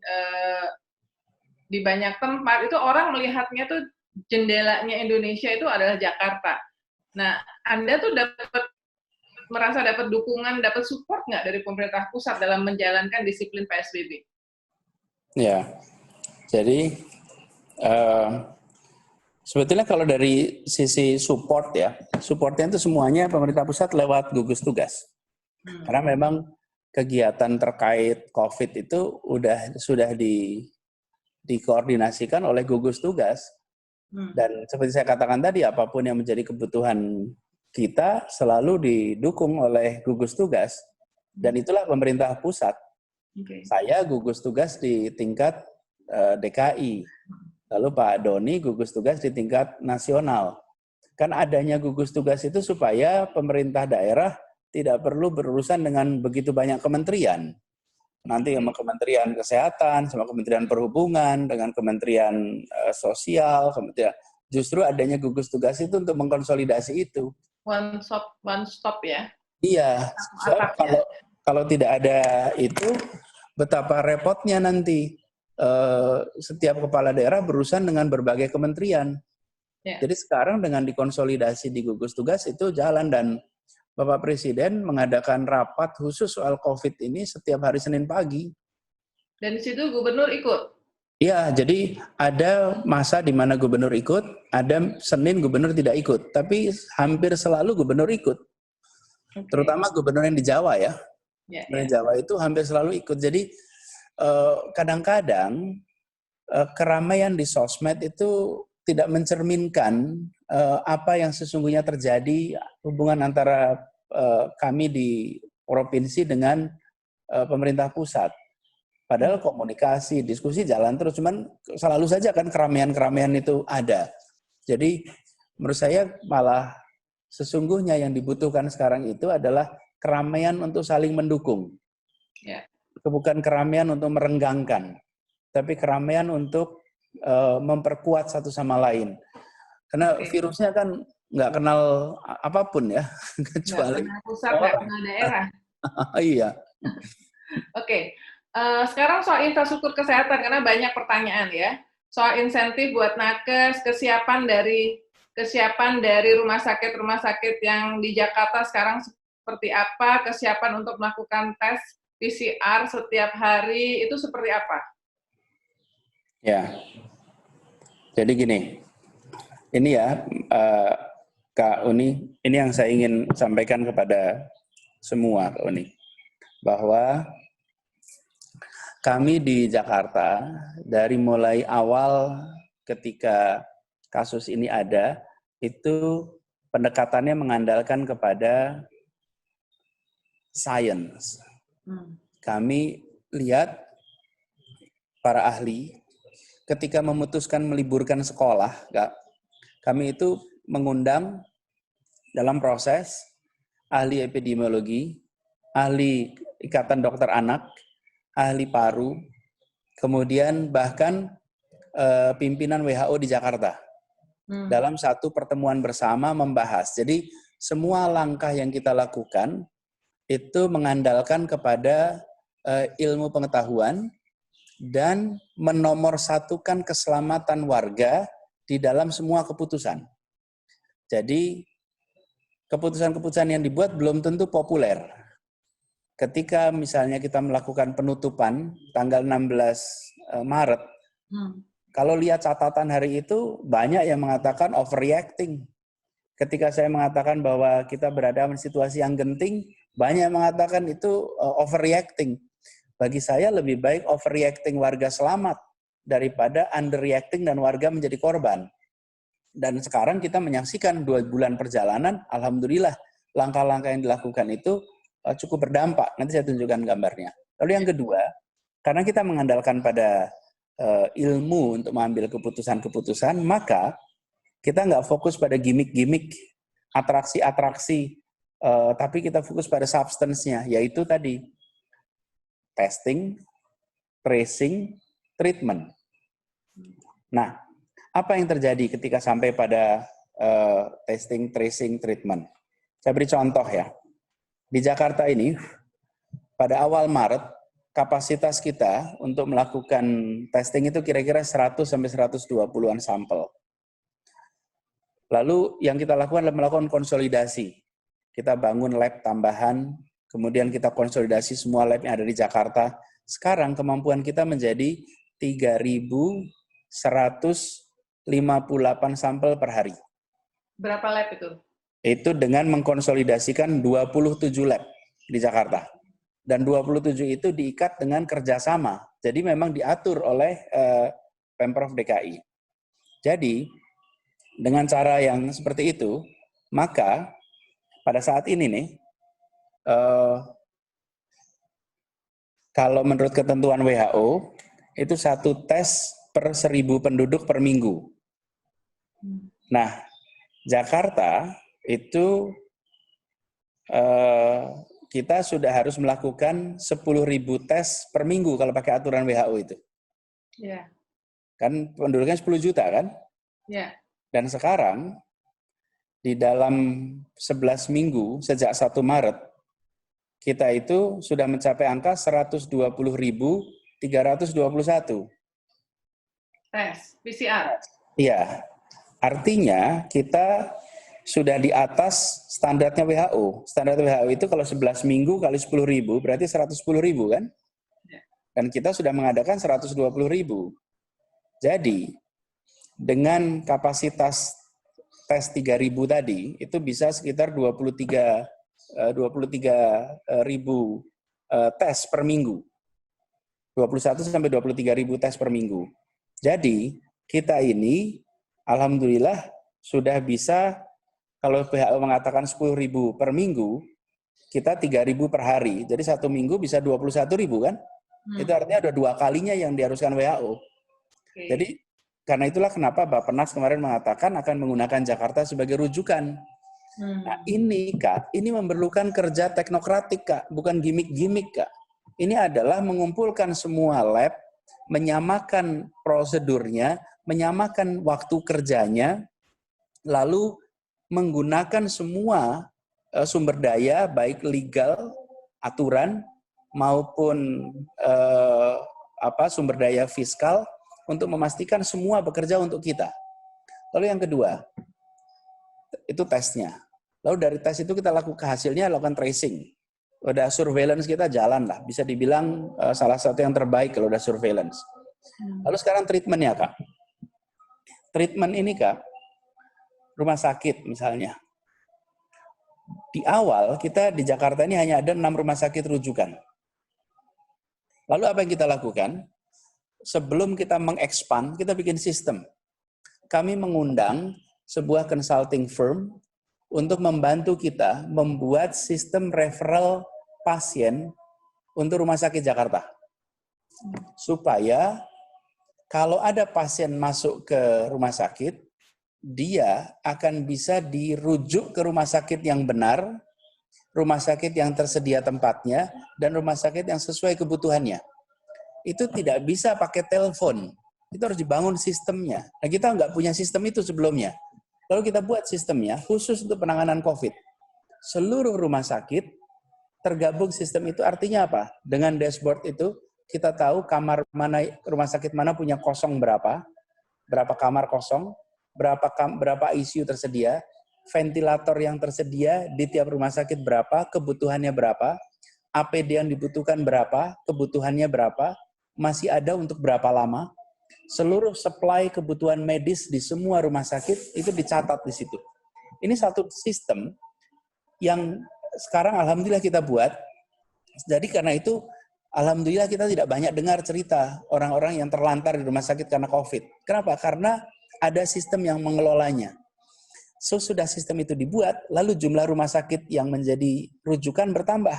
di banyak tempat itu orang melihatnya tuh jendelanya Indonesia itu adalah Jakarta. Nah, Anda tuh merasa dapat dukungan, dapat support nggak dari pemerintah pusat dalam menjalankan disiplin PSBB? Ya, jadi sebetulnya kalau dari sisi support ya, supportnya itu semuanya pemerintah pusat lewat gugus tugas. Karena memang kegiatan terkait COVID itu sudah dikoordinasikan oleh gugus tugas. Dan seperti saya katakan tadi, apapun yang menjadi kebutuhan kita selalu didukung oleh gugus tugas. Dan itulah pemerintah pusat. Saya gugus tugas di tingkat DKI. Lalu Pak Doni gugus tugas di tingkat nasional. Kan adanya gugus tugas itu supaya pemerintah daerah tidak perlu berurusan dengan begitu banyak kementerian. Nanti sama Kementerian Kesehatan, sama Kementerian Perhubungan, dengan Kementerian Sosial, justru adanya gugus tugas itu untuk mengkonsolidasi itu. One stop ya? Iya, kalau tidak ada itu, betapa repotnya nanti setiap kepala daerah berurusan dengan berbagai kementerian. Yeah. Jadi sekarang dengan dikonsolidasi di gugus tugas itu jalan, dan Bapak Presiden mengadakan rapat khusus soal COVID ini setiap hari Senin pagi. Dan di situ gubernur ikut? Iya, jadi ada masa di mana gubernur ikut, ada Senin gubernur tidak ikut, tapi hampir selalu gubernur ikut. Okay. Terutama gubernur yang di Jawa ya. Di Jawa itu hampir selalu ikut. Jadi kadang-kadang keramaian di sosmed itu tidak mencerminkan apa yang sesungguhnya terjadi hubungan antara kami di provinsi dengan pemerintah pusat. Padahal komunikasi, diskusi jalan terus, cuman selalu saja kan keramaian-keramaian itu ada. Jadi menurut saya malah sesungguhnya yang dibutuhkan sekarang itu adalah keramaian untuk saling mendukung. Yeah. Bukan keramaian untuk merenggangkan, tapi keramaian untuk memperkuat satu sama lain. Karena virusnya kan nggak kenal apapun ya, kecuali nggak kenal pusat, nggak kenal daerah. Iya. Oke. Sekarang soal infrastruktur kesehatan, karena banyak pertanyaan ya. Soal insentif buat nakes, kesiapan dari rumah sakit yang di Jakarta sekarang seperti apa, kesiapan untuk melakukan tes PCR setiap hari, itu seperti apa? Ya, jadi gini, ini ya Kak Uni, ini yang saya ingin sampaikan kepada semua Kak Uni, bahwa kami di Jakarta dari mulai awal ketika kasus ini ada, itu pendekatannya mengandalkan kepada science. Kami lihat para ahli ketika memutuskan meliburkan sekolah, kami itu mengundang dalam proses ahli epidemiologi, ahli Ikatan Dokter Anak, ahli paru, kemudian bahkan pimpinan WHO di Jakarta. Dalam satu pertemuan bersama membahas. Jadi semua langkah yang kita lakukan itu mengandalkan kepada ilmu pengetahuan dan menomorsatukan keselamatan warga di dalam semua keputusan. Jadi keputusan-keputusan yang dibuat belum tentu populer. Ketika misalnya kita melakukan penutupan tanggal 16 Maret, kalau lihat catatan hari itu banyak yang mengatakan overreacting. Ketika saya mengatakan bahwa kita berada di situasi yang genting, banyak yang mengatakan itu overreacting. Bagi saya lebih baik overreacting warga selamat daripada underreacting dan warga menjadi korban. Dan sekarang kita menyaksikan 2 bulan perjalanan, alhamdulillah langkah-langkah yang dilakukan itu cukup berdampak. Nanti saya tunjukkan gambarnya. Lalu yang kedua, karena kita mengandalkan pada ilmu untuk mengambil keputusan-keputusan, maka kita nggak fokus pada gimmick-gimmick, atraksi-atraksi, tapi kita fokus pada substance-nya, yaitu tadi testing, tracing, treatment. Nah, apa yang terjadi ketika sampai pada testing, tracing, treatment? Saya beri contoh ya. Di Jakarta ini, pada awal Maret, kapasitas kita untuk melakukan testing itu kira-kira 100-120-an sampel. Lalu yang kita lakukan adalah melakukan konsolidasi. Kita bangun lab tambahan, kemudian kita konsolidasi semua lab yang ada di Jakarta. Sekarang kemampuan kita menjadi 3.158 sampel per hari. Berapa lab itu? Itu dengan mengkonsolidasikan 27 lab di Jakarta. Dan 27 itu diikat dengan kerjasama. Jadi memang diatur oleh Pemprov DKI. Jadi dengan cara yang seperti itu, maka pada saat ini nih, kalau menurut ketentuan WHO, itu 1 tes per 1.000 penduduk per minggu. Nah, Jakarta itu kita sudah harus melakukan 10.000 tes per minggu kalau pakai aturan WHO itu. Ya. Kan penduduknya 10 juta kan? Ya. Dan sekarang di dalam 11 minggu sejak 1 Maret kita itu sudah mencapai angka 120.321 tes PCR. Iya. Artinya kita sudah di atas standarnya WHO. Standar WHO itu kalau 11 minggu kali 10.000 berarti 110.000 kan? Dan kita sudah mengadakan 120.000. Jadi dengan kapasitas tes 3.000 tadi itu bisa sekitar 23.000 tes per minggu. 21 sampai 23.000 tes per minggu. Jadi kita ini alhamdulillah sudah bisa, kalau WHO mengatakan 10.000 per minggu, kita 3.000 per hari. Jadi 1 minggu bisa 21.000 kan? Itu artinya ada 2 kalinya yang diharuskan WHO. Jadi karena itulah kenapa Bappenas kemarin mengatakan akan menggunakan Jakarta sebagai rujukan. Nah ini Kak, ini memerlukan kerja teknokratik Kak, bukan gimmick-gimmick Kak. Ini adalah mengumpulkan semua lab, menyamakan prosedurnya, menyamakan waktu kerjanya, lalu menggunakan semua sumber daya, baik legal, aturan, maupun sumber daya fiskal, untuk memastikan semua bekerja untuk kita. Lalu yang kedua, itu tesnya. Lalu dari tes itu kita lakukan hasilnya, lakukan tracing. Udah surveillance kita jalan lah, bisa dibilang salah satu yang terbaik kalau udah surveillance. Lalu sekarang treatmentnya Kak. Treatment ini Kak, rumah sakit misalnya. Di awal kita di Jakarta ini hanya ada 6 rumah sakit rujukan. Lalu apa yang kita lakukan? Sebelum kita mengekspan, kita bikin sistem. Kami mengundang sebuah consulting firm untuk membantu kita membuat sistem referral pasien untuk rumah sakit Jakarta. Supaya kalau ada pasien masuk ke rumah sakit, dia akan bisa dirujuk ke rumah sakit yang benar, rumah sakit yang tersedia tempatnya, dan rumah sakit yang sesuai kebutuhannya. Itu tidak bisa pakai telepon. Itu harus dibangun sistemnya. Nah, kita nggak punya sistem itu sebelumnya. Lalu kita buat sistemnya khusus untuk penanganan COVID. Seluruh rumah sakit tergabung sistem itu, artinya apa? Dengan dashboard itu, kita tahu kamar mana, rumah sakit mana punya kosong berapa kamar kosong, berapa ICU tersedia, ventilator yang tersedia di tiap rumah sakit berapa, kebutuhannya berapa, APD yang dibutuhkan berapa, kebutuhannya berapa, masih ada untuk berapa lama, seluruh supply kebutuhan medis di semua rumah sakit itu dicatat di situ. Ini satu sistem yang sekarang alhamdulillah kita buat. Jadi karena itu alhamdulillah kita tidak banyak dengar cerita orang-orang yang terlantar di rumah sakit karena COVID. Kenapa? Karena ada sistem yang mengelolanya. Sudah sistem itu dibuat, lalu jumlah rumah sakit yang menjadi rujukan bertambah.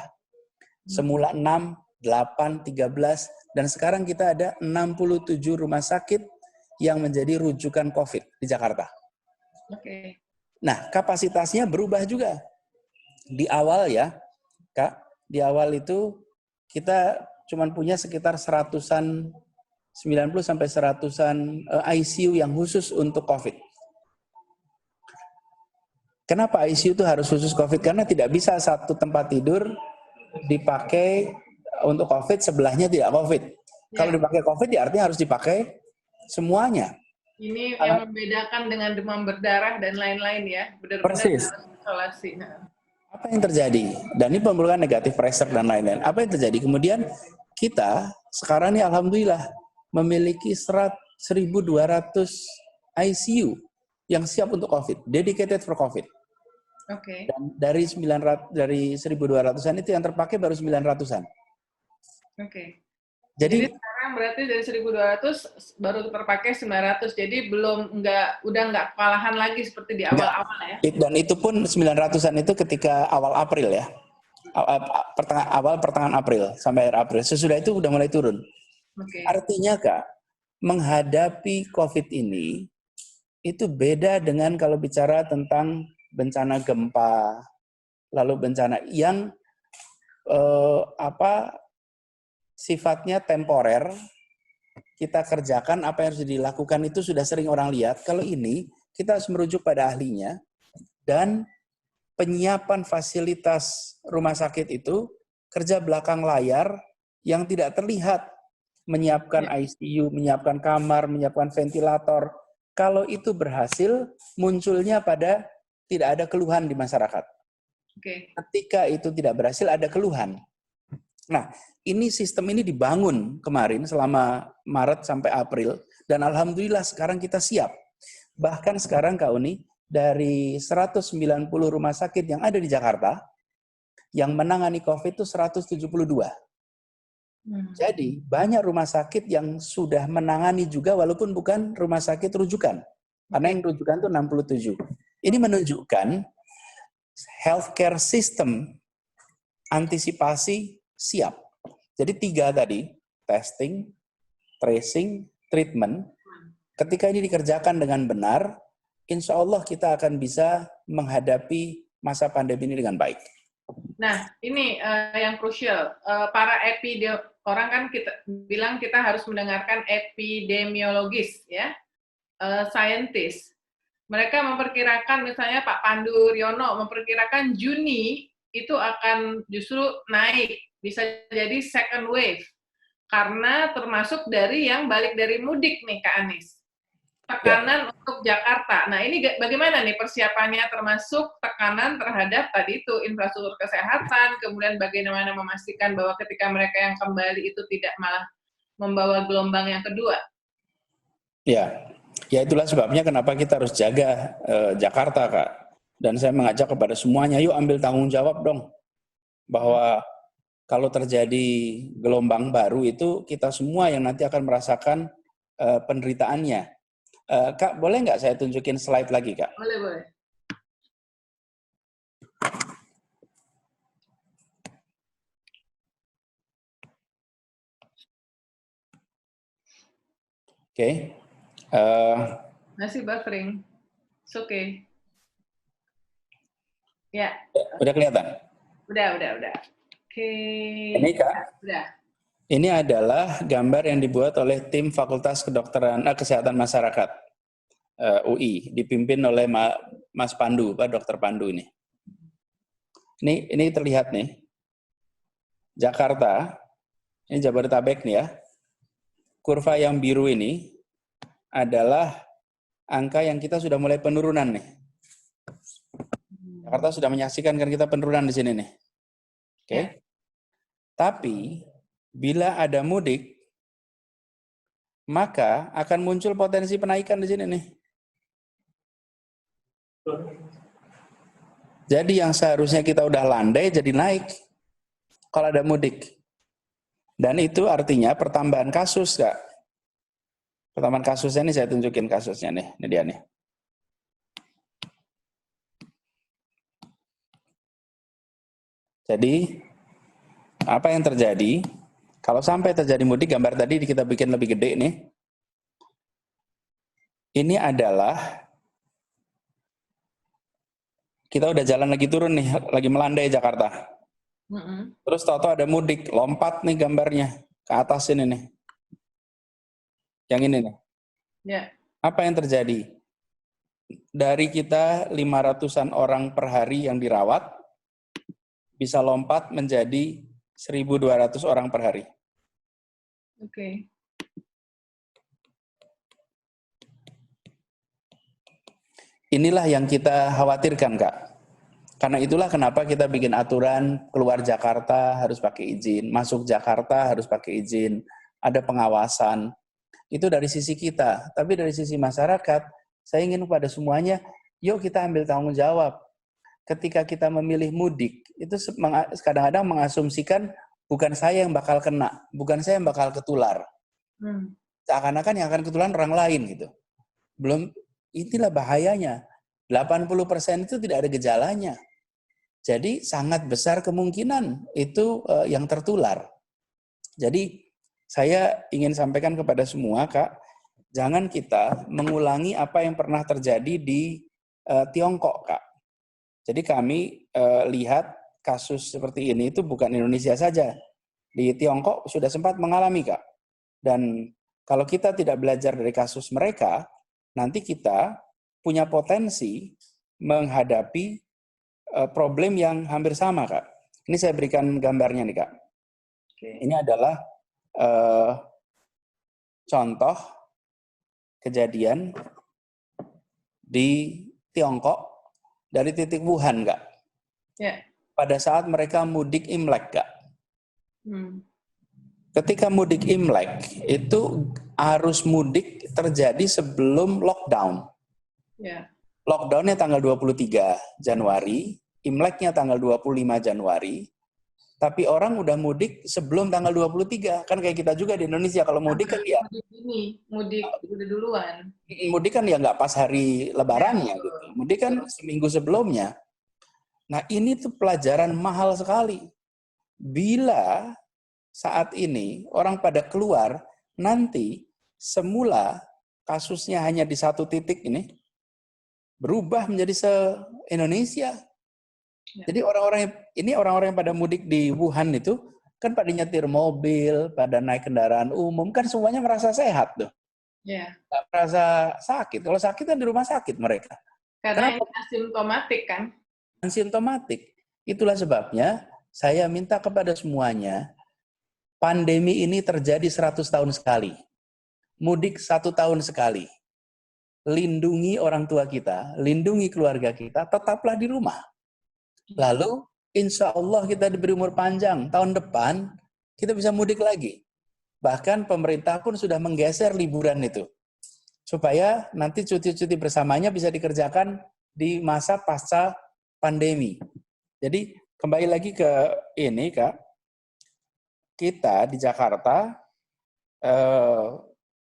Semula 6, 8, 13, dan sekarang kita ada 67 rumah sakit yang menjadi rujukan COVID di Jakarta. Oke. Nah, kapasitasnya berubah juga. Di awal ya, Kak, di awal itu kita cuma punya sekitar 100-an, 90 sampai 100-an ICU yang khusus untuk COVID. Kenapa ICU itu harus khusus COVID? Karena tidak bisa satu tempat tidur dipakai untuk COVID, sebelahnya tidak COVID. Ya. Kalau dipakai COVID, ya artinya harus dipakai semuanya. Ini yang membedakan dengan demam berdarah dan lain-lain ya. Benar-benar harus isolasi. Apa yang terjadi? Dan ini pemenuhan negatif pressure dan lain-lain. Apa yang terjadi? Kemudian kita sekarang ini alhamdulillah memiliki 1.200 ICU yang siap untuk COVID, dedicated for COVID. Oke. Dan dari 1.200-an itu yang terpakai baru 900-an. Oke. Jadi sekarang berarti dari 1.200 baru terpakai 900. Jadi udah nggak kewalahan lagi seperti di awal-awal ya. Dan itu pun 900-an itu ketika awal April ya. Pertengahan April sampai akhir April. Sesudah itu udah mulai turun. Oke. Artinya Kak, menghadapi COVID ini itu beda dengan kalau bicara tentang bencana gempa, lalu bencana yang sifatnya temporer, kita kerjakan apa yang harus dilakukan itu sudah sering orang lihat. Kalau ini kita harus merujuk pada ahlinya, dan penyiapan fasilitas rumah sakit itu kerja belakang layar yang tidak terlihat. Menyiapkan ICU, menyiapkan kamar, menyiapkan ventilator. Kalau itu berhasil, munculnya pada tidak ada keluhan di masyarakat. Okay. Ketika itu tidak berhasil, ada keluhan. Nah, ini sistem ini dibangun kemarin selama Maret sampai April, dan alhamdulillah sekarang kita siap. Bahkan sekarang Kak Uni, dari 190 rumah sakit yang ada di Jakarta, yang menangani COVID itu 172. Jadi banyak rumah sakit yang sudah menangani juga walaupun bukan rumah sakit rujukan. Karena yang rujukan itu 67. Ini menunjukkan healthcare system antisipasi siap. Jadi 3 tadi, testing, tracing, treatment. Ketika ini dikerjakan dengan benar, insya Allah kita akan bisa menghadapi masa pandemi ini dengan baik. Nah, ini yang krusial. Para orang kan kita bilang kita harus mendengarkan epidemiologis, ya, scientist. Mereka memperkirakan, misalnya Pak Pandu Riono memperkirakan Juni itu akan justru naik, bisa jadi second wave, karena termasuk dari yang balik dari mudik nih, Kak Anies. Tekanan untuk Jakarta. Nah, ini bagaimana nih persiapannya, termasuk tekanan terhadap tadi itu infrastruktur kesehatan, kemudian bagaimana memastikan bahwa ketika mereka yang kembali itu tidak malah membawa gelombang yang kedua? Ya itulah sebabnya kenapa kita harus jaga Jakarta, Kak. Dan saya mengajak kepada semuanya, yuk ambil tanggung jawab dong. Bahwa kalau terjadi gelombang baru itu kita semua yang nanti akan merasakan penderitaannya. Kak, boleh nggak saya tunjukin slide lagi, Kak? Boleh, boleh. Oke. Masih buffering. It's okay. Ya. Udah kelihatan? Udah. Oke. Ini, Kak. Udah. Ini adalah gambar yang dibuat oleh tim Fakultas Kesehatan Masyarakat UI, dipimpin oleh Mas Pandu, Pak Dr. Pandu ini. Ini terlihat nih, Jakarta, ini Jabodetabek nih ya. Kurva yang biru ini adalah angka yang kita sudah mulai penurunan nih. Jakarta sudah menyaksikan kan kita penurunan di sini nih. Oke. Tapi bila ada mudik, maka akan muncul potensi penaikan di sini nih. Jadi yang seharusnya kita udah landai jadi naik kalau ada mudik. Dan itu artinya pertambahan kasus, Kak. Pertambahan kasusnya ini saya tunjukin kasusnya nih. Ini dia nih. Jadi apa yang terjadi? Kalau sampai terjadi mudik, gambar tadi kita bikin lebih gede nih. Ini adalah, kita udah jalan lagi turun nih, lagi melandai Jakarta. Terus tahu-tahu ada mudik, lompat nih gambarnya ke atas ini nih. Yang ini nih. Apa yang terjadi? Dari kita 500-an orang per hari yang dirawat, bisa lompat menjadi 1.200 orang per hari. Oke. Inilah yang kita khawatirkan, Kak. Karena itulah kenapa kita bikin aturan keluar Jakarta harus pakai izin, masuk Jakarta harus pakai izin, ada pengawasan. Itu dari sisi kita. Tapi dari sisi masyarakat, saya ingin kepada semuanya, yuk kita ambil tanggung jawab. Ketika kita memilih mudik, itu kadang-kadang mengasumsikan bukan saya yang bakal kena, bukan saya yang bakal ketular. Seakan-akan yang akan ketular orang lain gitu. Belum, inilah bahayanya. 80% itu tidak ada gejalanya. Jadi sangat besar kemungkinan itu yang tertular. Jadi saya ingin sampaikan kepada semua, Kak, jangan kita mengulangi apa yang pernah terjadi di Tiongkok, Kak. Jadi kami lihat kasus seperti ini itu bukan Indonesia saja. Di Tiongkok sudah sempat mengalami, Kak. Dan kalau kita tidak belajar dari kasus mereka, nanti kita punya potensi menghadapi problem yang hampir sama, Kak. Ini saya berikan gambarnya nih, Kak. Ini adalah contoh kejadian di Tiongkok dari titik Wuhan, Kak. Ya. Pada saat mereka mudik Imlek, Kak. Hmm. Ketika mudik Imlek, itu arus mudik terjadi sebelum lockdown. Ya. Lockdownnya tanggal 23 Januari, Imleknya tanggal 25 Januari, tapi orang udah mudik sebelum tanggal 23. Kan kayak kita juga di Indonesia, kalau mudik kan ya... Mudik udah duluan. Mudik kan ya nggak pas hari lebarannya, gitu. Mudik kan seminggu sebelumnya. Nah ini tuh pelajaran mahal sekali. Bila saat ini orang pada keluar, nanti semula kasusnya hanya di satu titik ini, berubah menjadi se-Indonesia. Jadi orang-orang yang pada mudik di Wuhan itu, kan pada nyetir mobil, pada naik kendaraan umum, kan semuanya merasa sehat tuh. Nggak merasa sakit. Kalau sakit kan di rumah sakit mereka. Karena ini asimptomatik kan? Asimptomatik. Itulah sebabnya saya minta kepada semuanya, pandemi ini terjadi 100 tahun sekali. Mudik 1 tahun sekali. Lindungi orang tua kita, lindungi keluarga kita, tetaplah di rumah. Lalu insya Allah kita diberi umur panjang. Tahun depan kita bisa mudik lagi. Bahkan pemerintah pun sudah menggeser liburan itu. Supaya nanti cuti-cuti bersamanya bisa dikerjakan di masa pasca pandemi. Jadi kembali lagi ke ini, Kak. Kita di Jakarta,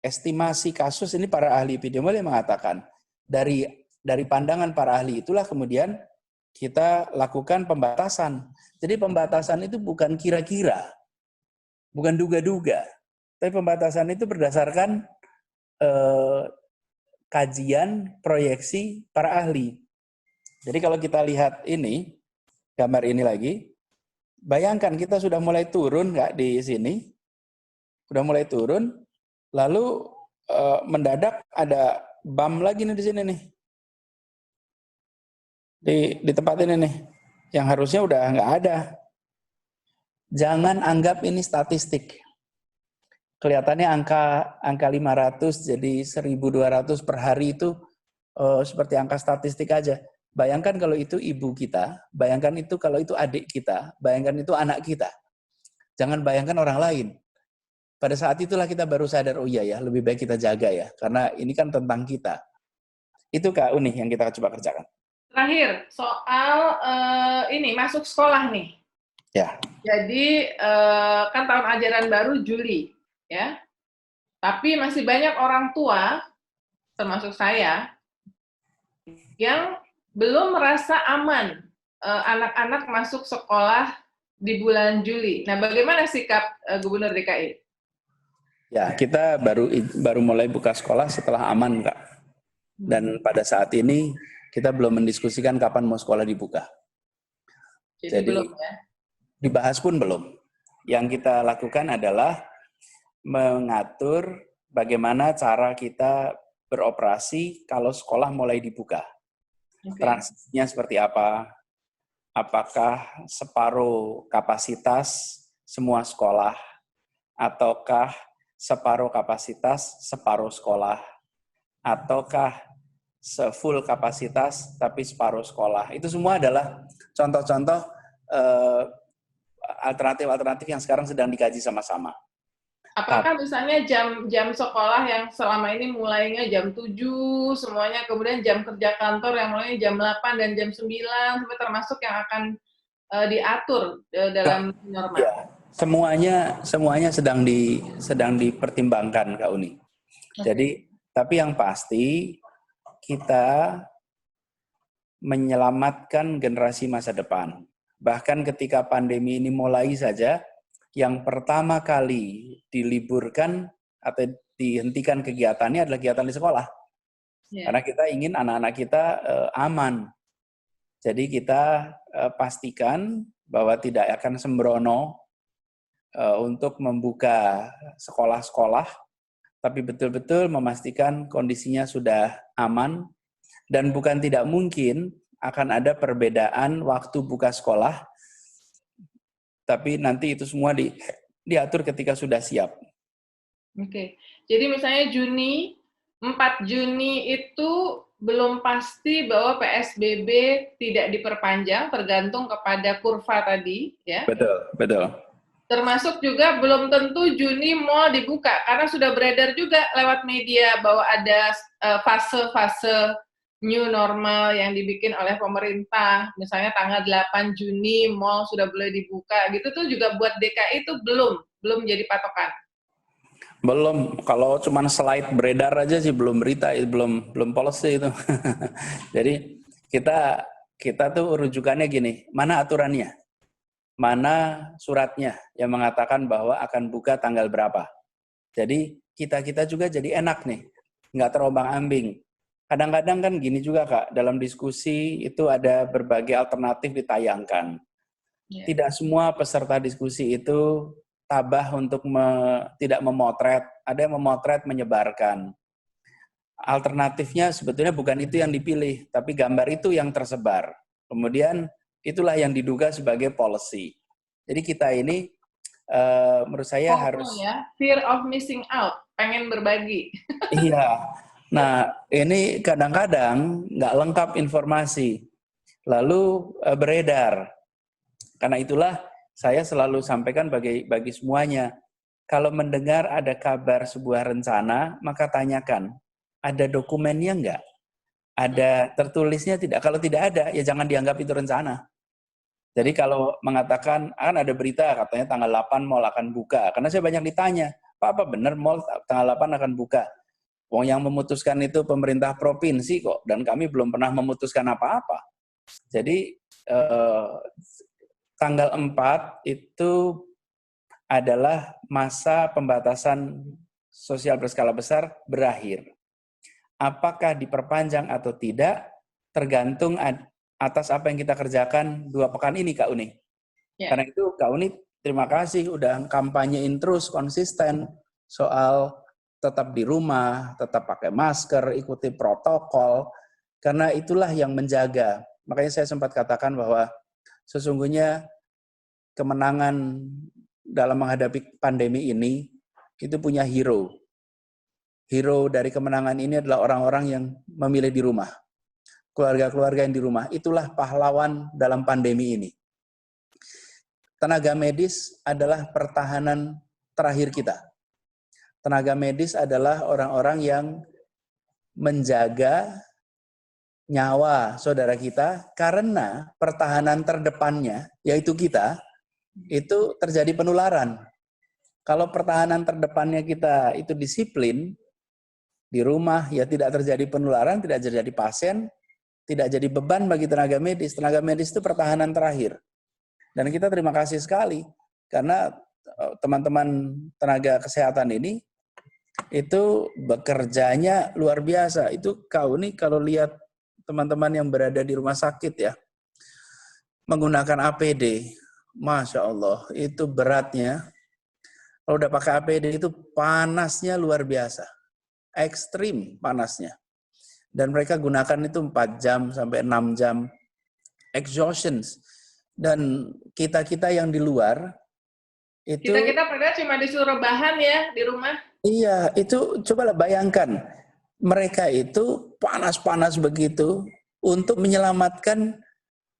estimasi kasus ini para ahli epidemiologi mengatakan, dari pandangan para ahli itulah kemudian kita lakukan pembatasan. Jadi pembatasan itu bukan kira-kira, bukan duga-duga, tapi pembatasan itu berdasarkan kajian proyeksi para ahli. Jadi kalau kita lihat ini, gambar ini lagi, bayangkan kita sudah mulai turun nggak di sini, sudah mulai turun, lalu mendadak ada bam lagi nih di sini nih, di tempat ini nih, yang harusnya udah nggak ada. Jangan anggap ini statistik. Kelihatannya angka 500 jadi 1.200 per hari itu seperti angka statistik aja. Bayangkan kalau itu ibu kita, bayangkan itu kalau itu adik kita, bayangkan itu anak kita. Jangan bayangkan orang lain. Pada saat itulah kita baru sadar, oh iya ya, lebih baik kita jaga ya, karena ini kan tentang kita. Itu Kak Uni yang kita coba kerjakan. Terakhir, soal ini masuk sekolah nih. Ya. Jadi kan tahun ajaran baru Juli, ya. Tapi masih banyak orang tua, termasuk saya, yang belum merasa aman anak-anak masuk sekolah di bulan Juli. Nah, bagaimana sikap Gubernur DKI? Ya, kita baru mulai buka sekolah setelah aman, Kak. Dan pada saat ini kita belum mendiskusikan kapan mau sekolah dibuka. Jadi belum ya? Dibahas pun belum. Yang kita lakukan adalah mengatur bagaimana cara kita beroperasi kalau sekolah mulai dibuka. Transisinya seperti apa? Apakah separuh kapasitas semua sekolah? Ataukah separuh kapasitas separuh sekolah? Ataukah full kapasitas tapi separuh sekolah? Itu semua adalah contoh-contoh alternatif-alternatif yang sekarang sedang dikaji sama-sama. Apakah misalnya jam sekolah yang selama ini mulainya jam 7 semuanya, kemudian jam kerja kantor yang mulainya jam 8 dan jam 9, sampai termasuk yang akan diatur dalam norma? Ya, semuanya sedang dipertimbangkan, Kak Uni. Jadi, tapi yang pasti kita menyelamatkan generasi masa depan. Bahkan ketika pandemi ini mulai saja, yang pertama kali diliburkan atau dihentikan kegiatannya adalah kegiatan di sekolah. Karena kita ingin anak-anak kita aman. Jadi kita pastikan bahwa tidak akan sembrono untuk membuka sekolah-sekolah, tapi betul-betul memastikan kondisinya sudah aman, dan bukan tidak mungkin akan ada perbedaan waktu buka sekolah, tapi nanti itu semua diatur ketika sudah siap. Oke, jadi misalnya 4 Juni itu belum pasti bahwa PSBB tidak diperpanjang, tergantung kepada kurva tadi, ya. Betul. Termasuk juga belum tentu Juni mall dibuka, karena sudah beredar juga lewat media bahwa ada fase-fase new normal yang dibikin oleh pemerintah, misalnya tanggal 8 Juni mall sudah boleh dibuka, gitu tuh juga buat DKI itu belum jadi patokan. Belum, kalau cuma slide beredar aja sih belum berita, belum policy itu. Jadi kita tuh rujukannya gini, mana aturannya? Mana suratnya yang mengatakan bahwa akan buka tanggal berapa? Jadi kita juga jadi enak nih, nggak terombang-ambing. Kadang-kadang kan gini juga Kak, dalam diskusi itu ada berbagai alternatif ditayangkan. Tidak semua peserta diskusi itu tabah untuk tidak memotret, ada yang memotret menyebarkan. Alternatifnya sebetulnya bukan itu yang dipilih, tapi gambar itu yang tersebar. Kemudian itulah yang diduga sebagai policy. Jadi kita ini menurut saya harus fear of missing out, pengen berbagi. Iya. Nah, ini kadang-kadang nggak lengkap informasi, lalu beredar. Karena itulah saya selalu sampaikan bagi semuanya, kalau mendengar ada kabar sebuah rencana, maka tanyakan, ada dokumennya enggak? Ada tertulisnya tidak? Kalau tidak ada, ya jangan dianggap itu rencana. Jadi kalau mengatakan, kan ada berita katanya tanggal 8 mall akan buka. Karena saya banyak ditanya, Pak, apa benar mall tanggal 8 akan buka? Wong yang memutuskan itu pemerintah provinsi kok, dan kami belum pernah memutuskan apa-apa. Jadi tanggal 4 itu adalah masa pembatasan sosial berskala besar berakhir. Apakah diperpanjang atau tidak, tergantung atas apa yang kita kerjakan 2 pekan ini, Kak Uni. Karena itu Kak Uni, terima kasih udah kampanyein terus konsisten soal tetap di rumah, tetap pakai masker, ikuti protokol, karena itulah yang menjaga. Makanya saya sempat katakan bahwa sesungguhnya kemenangan dalam menghadapi pandemi ini itu punya hero. Hero dari kemenangan ini adalah orang-orang yang memilih di rumah. Keluarga-keluarga yang di rumah. Itulah pahlawan dalam pandemi ini. Tenaga medis adalah pertahanan terakhir kita. Tenaga medis adalah orang-orang yang menjaga nyawa saudara kita, karena pertahanan terdepannya, yaitu kita, itu terjadi penularan. Kalau pertahanan terdepannya kita itu disiplin, di rumah ya tidak terjadi penularan, tidak terjadi pasien, tidak jadi beban bagi tenaga medis. Tenaga medis itu pertahanan terakhir. Dan kita terima kasih sekali, karena teman-teman tenaga kesehatan ini, itu bekerjanya luar biasa. Itu kau nih kalau lihat teman-teman yang berada di rumah sakit ya, menggunakan APD, Masya Allah, itu beratnya. Kalau udah pakai APD itu panasnya luar biasa. Ekstrim panasnya. Dan mereka gunakan itu 4 jam sampai 6 jam. Exhaustions. Dan kita-kita yang di luar, itu... Kita padahal cuma disuruh bahan ya di rumah. Iya, itu cobalah bayangkan. Mereka itu panas-panas begitu untuk menyelamatkan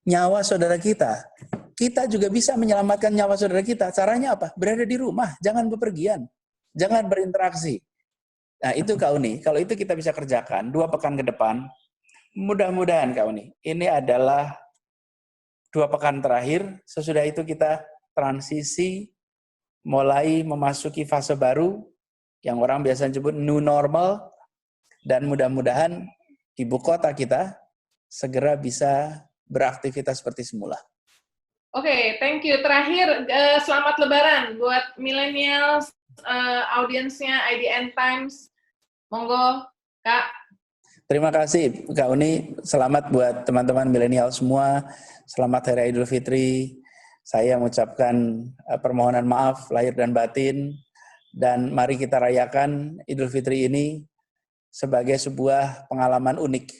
nyawa saudara kita. Kita juga bisa menyelamatkan nyawa saudara kita. Caranya apa? Berada di rumah, jangan bepergian, jangan berinteraksi. Nah itu Kak Uni, kalau itu kita bisa kerjakan 2 pekan ke depan, mudah-mudahan Kak Uni, ini adalah 2 pekan terakhir, sesudah itu kita transisi, mulai memasuki fase baru, yang orang biasa sebut new normal, dan mudah-mudahan ibu kota kita segera bisa beraktivitas seperti semula. Oke, thank you. Terakhir, selamat Lebaran buat millennials, audiensnya IDN Times. Monggo, Kak. Terima kasih, Kak Uni. Selamat buat teman-teman milenial semua. Selamat Hari Idul Fitri. Saya mengucapkan permohonan maaf lahir dan batin. Dan mari kita rayakan Idul Fitri ini sebagai sebuah pengalaman unik.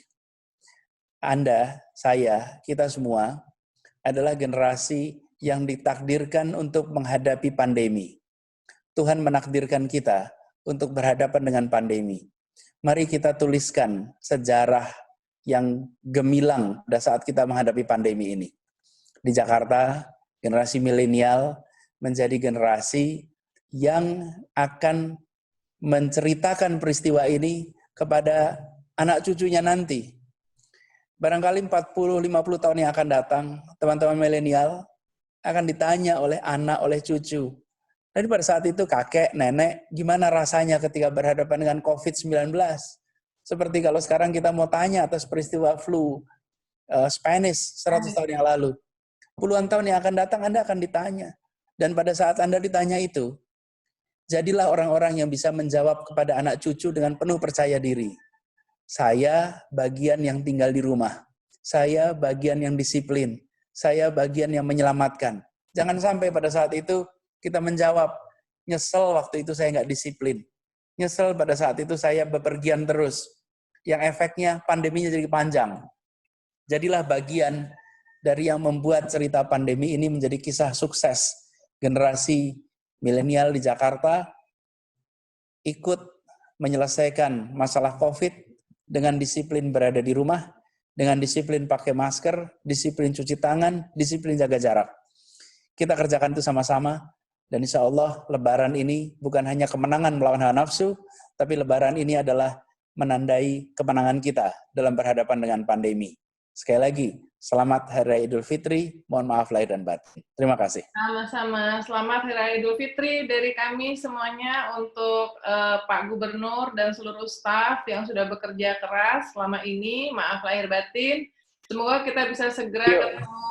Anda, saya, kita semua adalah generasi yang ditakdirkan untuk menghadapi pandemi. Tuhan menakdirkan kita untuk berhadapan dengan pandemi. Mari kita tuliskan sejarah yang gemilang pada saat kita menghadapi pandemi ini. Di Jakarta, generasi milenial menjadi generasi yang akan menceritakan peristiwa ini kepada anak cucunya nanti. Barangkali 40-50 tahun yang akan datang, teman-teman milenial akan ditanya oleh anak, oleh cucu. Jadi pada saat itu kakek, nenek, gimana rasanya ketika berhadapan dengan COVID-19? Seperti kalau sekarang kita mau tanya atas peristiwa flu Spanish 100 tahun yang lalu. Puluhan tahun yang akan datang Anda akan ditanya. Dan pada saat Anda ditanya itu, jadilah orang-orang yang bisa menjawab kepada anak cucu dengan penuh percaya diri. Saya bagian yang tinggal di rumah. Saya bagian yang disiplin. Saya bagian yang menyelamatkan. Jangan sampai pada saat itu kita menjawab, nyesel waktu itu saya nggak disiplin. Nyesel pada saat itu saya bepergian terus. Yang efeknya pandeminya jadi panjang. Jadilah bagian dari yang membuat cerita pandemi ini menjadi kisah sukses. Generasi milenial di Jakarta ikut menyelesaikan masalah COVID dengan disiplin berada di rumah, dengan disiplin pakai masker, disiplin cuci tangan, disiplin jaga jarak. Kita kerjakan itu sama-sama. Dan insya Allah Lebaran ini bukan hanya kemenangan melawan hawa nafsu, tapi Lebaran ini adalah menandai kemenangan kita dalam berhadapan dengan pandemi. Sekali lagi, selamat Hari Raya Idul Fitri, mohon maaf lahir dan batin. Terima kasih. Sama-sama, selamat Hari Raya Idul Fitri dari kami semuanya untuk Pak Gubernur dan seluruh staf yang sudah bekerja keras selama ini, maaf lahir batin. Semoga kita bisa segera ketemu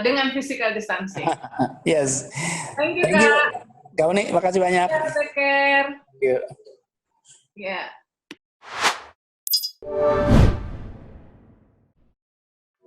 dengan physical distancing. Yes. Thank you, Kak. Kak Uni, makasih banyak. Take care. Thank you. Yeah.